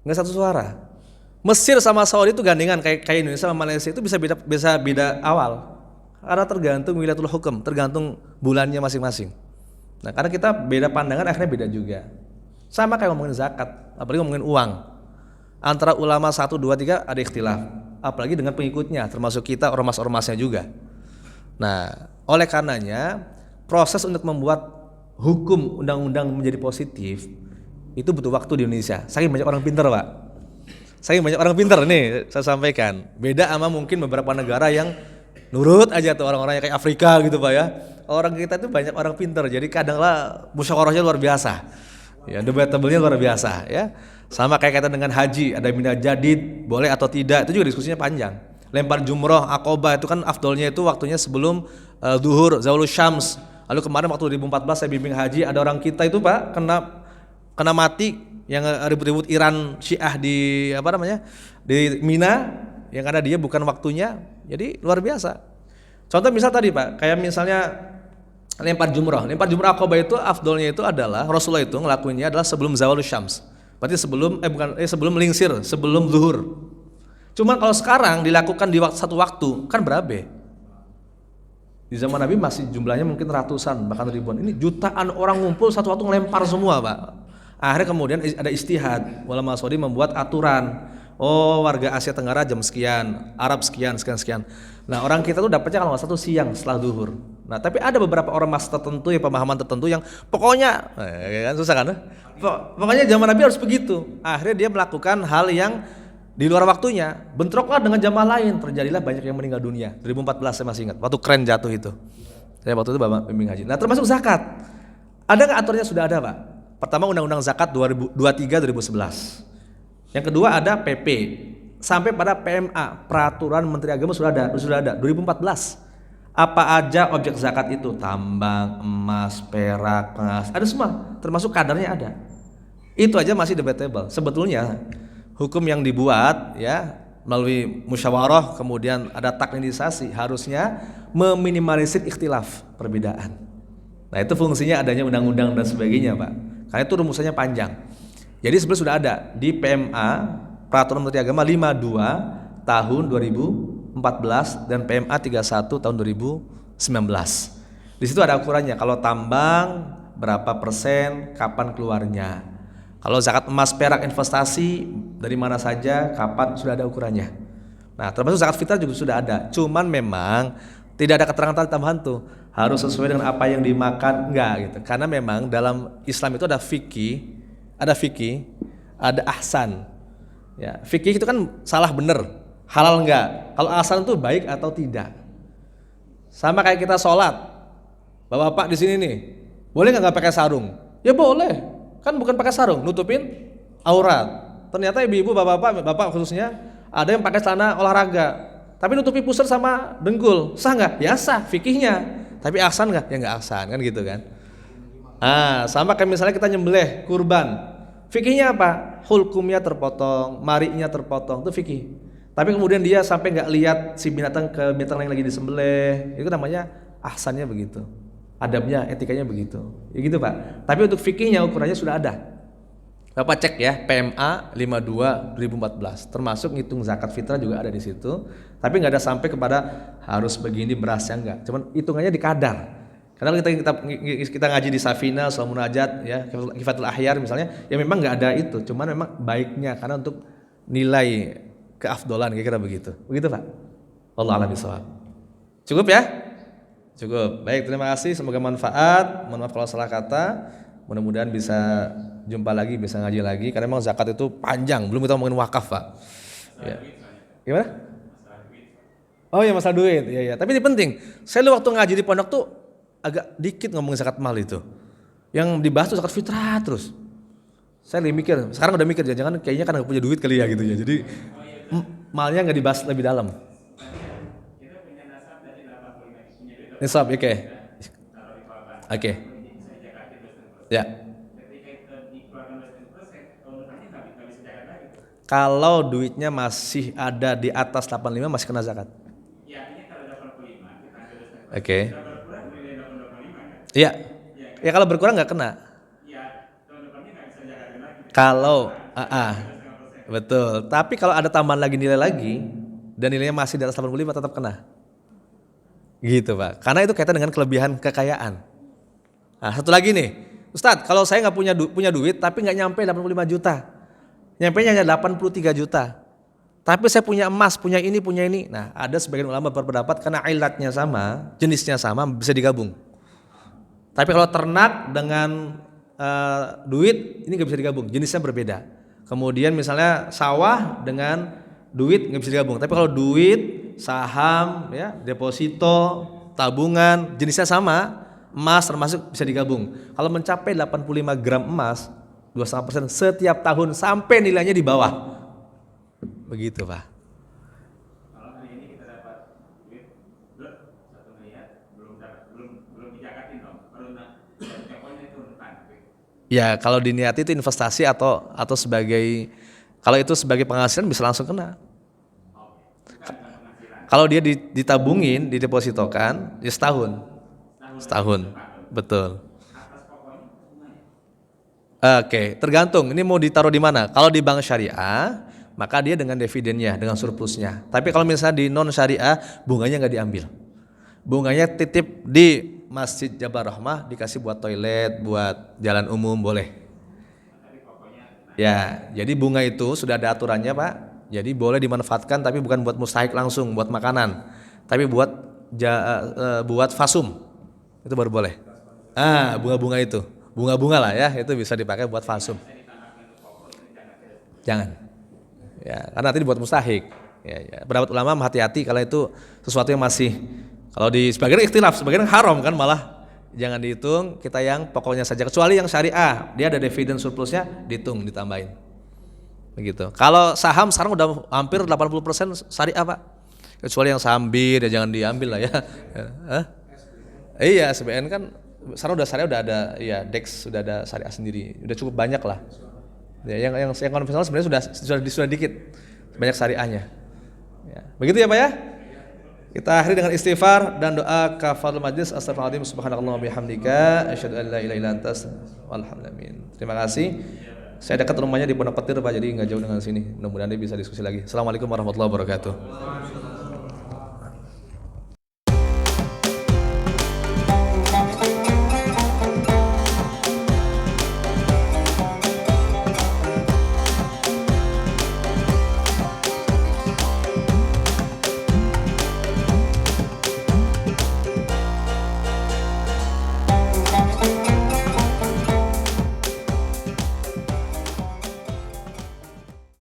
Nggak satu suara. Mesir sama Saudi itu gandengan kayak Indonesia sama Malaysia itu bisa beda awal. Karena tergantung wilayatul hukum, tergantung bulannya masing-masing. Nah, karena kita beda pandangan akhirnya beda juga. Sama kayak ngomongin zakat, apalagi ngomongin uang. Antara ulama 1, 2, 3 ada ikhtilaf. Apalagi dengan pengikutnya, termasuk kita ormas-ormasnya juga. Nah, oleh karenanya proses untuk membuat hukum undang-undang menjadi positif itu butuh waktu di Indonesia. Saking banyak orang pintar, Pak. Saking banyak orang pintar nih saya sampaikan. Beda sama mungkin beberapa negara yang nurut aja tuh orang-orangnya kayak Afrika gitu Pak ya. Orang kita itu banyak orang pintar. Jadi kadanglah musyawarahnya luar biasa. Ya, debatable-nya luar biasa ya. Sama kayak kaitan dengan haji, ada minat jadid, boleh atau tidak, itu juga diskusinya panjang. Lempar jumroh, akobah itu kan afdolnya itu waktunya sebelum zuhur, zaulul syams. Lalu kemarin waktu 2014 saya bimbing haji, ada orang kita itu Pak kena mati yang ribut-ribut Iran Syiah di di Mina, yang ada dia bukan waktunya. Jadi luar biasa. Contoh misal tadi Pak, kayak misalnya lempar jumrah akobah itu afdolnya itu adalah Rasulullah itu ngelakuinnya adalah sebelum zawalul syams. Berarti sebelum melingsir, sebelum zuhur. Cuman kalau sekarang dilakukan di satu waktu kan berabe. Di zaman Nabi masih jumlahnya mungkin ratusan bahkan ribuan. Ini jutaan orang ngumpul satu waktu ngelempar semua Pak. Akhirnya kemudian ada istihad, ulama Saudi membuat aturan. Oh, warga Asia Tenggara jam sekian, Arab sekian. Nah, orang kita tuh dapatnya kalau nggak satu siang setelah zuhur. Nah, tapi ada beberapa ormas tertentu ya, pemahaman tertentu yang pokoknya kan susah kan? Pokoknya zaman Nabi harus begitu. Akhirnya dia melakukan hal yang di luar waktunya. Bentroklah dengan jamaah lain, terjadilah banyak yang meninggal dunia. 2014 saya masih ingat, waktu kren jatuh itu. Saya waktu itu Bapak bimbing haji. Nah, termasuk zakat. Ada nggak aturannya? Sudah ada, Pak. Pertama Undang-Undang Zakat 2023-2011. Yang kedua ada PP sampai pada PMA, Peraturan Menteri Agama sudah ada 2014. Apa aja objek zakat itu? Tambang, emas, perak, pengas, ada semua, termasuk kadarnya ada. Itu aja masih debatable. Sebetulnya hukum yang dibuat ya melalui musyawarah kemudian ada taklinisasi harusnya meminimalisir ikhtilaf, perbedaan. Nah, itu fungsinya adanya undang-undang dan sebagainya, Pak. Karena itu rumusannya panjang. Jadi sebenarnya sudah ada di PMA Peraturan Menteri Agama 52 tahun 2014 dan PMA 31 tahun 2019. Di situ ada ukurannya. Kalau tambang berapa persen, kapan keluarnya. Kalau zakat emas, perak, investasi dari mana saja, kapan, sudah ada ukurannya. Nah, termasuk zakat fitrah juga sudah ada. Cuman memang tidak ada keterangan tambahan tuh. Harus sesuai dengan apa yang dimakan, enggak gitu. Karena memang dalam Islam itu ada fikih, ada ahsan. Ya, fikih itu kan salah bener, halal enggak. Kalau ahsan itu baik atau tidak. Sama kayak kita sholat. Bapak-bapak di sini nih, boleh nggak pakai sarung? Ya boleh. Kan bukan pakai sarung, nutupin aurat. Ternyata ibu-ibu, bapak khususnya ada yang pakai celana olahraga, tapi nutupi pusar sama dengkul. Sah nggak? Ya sah, fikihnya. Tapi ahsan nggak? Ya nggak ahsan, kan gitu kan. Sama kayak misalnya kita nyembelih kurban. Fikihnya apa? Hulkumnya terpotong, marinya terpotong, itu fikih. Tapi kemudian dia sampai nggak lihat si binatang ke binatang lain lagi disembelih, itu namanya ahsannya begitu. Adabnya, etikanya begitu. Ya gitu Pak. Tapi untuk fikihnya ukurannya sudah ada. Bapak cek ya, PMA 52 2014, termasuk ngitung zakat fitrah juga ada di situ. Tapi nggak ada sampai kepada harus begini berasnya enggak. Cuman hitungannya di kadar. Karena kita ngaji di Safina, Salam Munajat, ya, Kifatul Ahyar misalnya, ya memang nggak ada itu. Cuman memang baiknya karena untuk nilai keafdolan kira-kira begitu. Begitu Pak. Allah a'lam bishawab. Cukup ya? Cukup. Baik, terima kasih. Semoga manfaat. Mohon maaf kalau salah kata. Mudah-mudahan bisa jumpa lagi, bisa ngaji lagi. Karena memang zakat itu panjang. Belum kita ngomongin wakaf Pak. Ya. Gimana? Oh ya, masalah duit. Ya. Tapi ini penting. Saya waktu ngaji di pondok tuh agak dikit ngomongin zakat mal itu. Yang dibahas tuh zakat fitrah terus. Saya lagi mikir. Sekarang udah mikir. Jangan kayaknya kan nggak punya duit kali ya gitu ya. Jadi malnya nggak dibahas lebih dalam. Nisab, oke. Oke. Ya. Kalau duitnya masih ada di atas 85 masih kena zakat. Oke. Iya. Ya kalau berkurang nggak kena. Kalau betul. Tapi kalau ada tambahan lagi nilai lagi dan nilainya masih di atas 85 tetap kena. Gitu Pak. Karena itu kaitan dengan kelebihan kekayaan. Nah, satu lagi nih, Ustadz, kalau saya nggak punya duit tapi nggak nyampe 85 juta, nyampe hanya 83 juta, tapi saya punya emas, punya ini. Nah, ada sebagian ulama berpendapat karena ilatnya sama, jenisnya sama, bisa digabung. Tapi kalau ternak dengan duit ini nggak bisa digabung, jenisnya berbeda. Kemudian misalnya sawah dengan duit nggak bisa digabung. Tapi kalau duit, saham, ya, deposito, tabungan, jenisnya sama, emas termasuk bisa digabung. Kalau mencapai 85 gram emas, 2,5% setiap tahun sampai nilainya di bawah. Begitu Pak. Kalau hari ini kita dapat duit 1 miliar, belum dijakatin dong. Baru pokoknya itu depan. Ya, kalau diniati itu investasi atau sebagai, kalau itu sebagai penghasilan bisa langsung kena. Kalau dia ditabungin, didepositokan, ya setahun, betul. Oke, tergantung. Ini mau ditaruh di mana? Kalau di bank syariah, maka dia dengan dividennya, dengan surplusnya. Tapi kalau misalnya di non syariah, bunganya nggak diambil. Bunganya titip di Masjid Jabar Rahmah, dikasih buat toilet, buat jalan umum boleh. Ya, jadi bunga itu sudah ada aturannya Pak. Jadi boleh dimanfaatkan, tapi bukan buat mustahik langsung, buat makanan, tapi buat fasum, itu baru boleh. Bunga-bunga itu, bunga-bunga lah ya, itu bisa dipakai buat fasum. Jangan, ya, karena nanti dibuat mustahik. Ya. Pendapat ulama hati-hati kalau itu sesuatu yang masih, kalau di sebagian ikhtilaf, sebagian haram kan malah. Jangan dihitung, kita yang pokoknya saja. Kecuali yang syariah, dia ada dividen surplusnya, dihitung, ditambahin. Begitu. Kalau saham sekarang udah hampir 80% syariah Pak. Kecuali yang saham bir, ya jangan diambil lah ya. Iya, SBN kan sekarang udah syariah, udah ada ya DEX, sudah ada syariah sendiri. Udah cukup banyak lah. Ya, yang konvensional sebenarnya sudah dikit. Banyak syariahnya. Ya. Begitu ya Pak ya? Kita akhiri dengan istighfar dan doa kafaratul majlis. Astagfirullahaladzim, subhanallah wa bihamdika, asyhadu an la ilaha illa anta, walhamdulillah. Terima kasih. Saya dekat rumahnya di Pondok Petir Pak, jadi nggak jauh dengan sini. Mudah-mudahan dia bisa diskusi lagi. Assalamualaikum warahmatullahi wabarakatuh.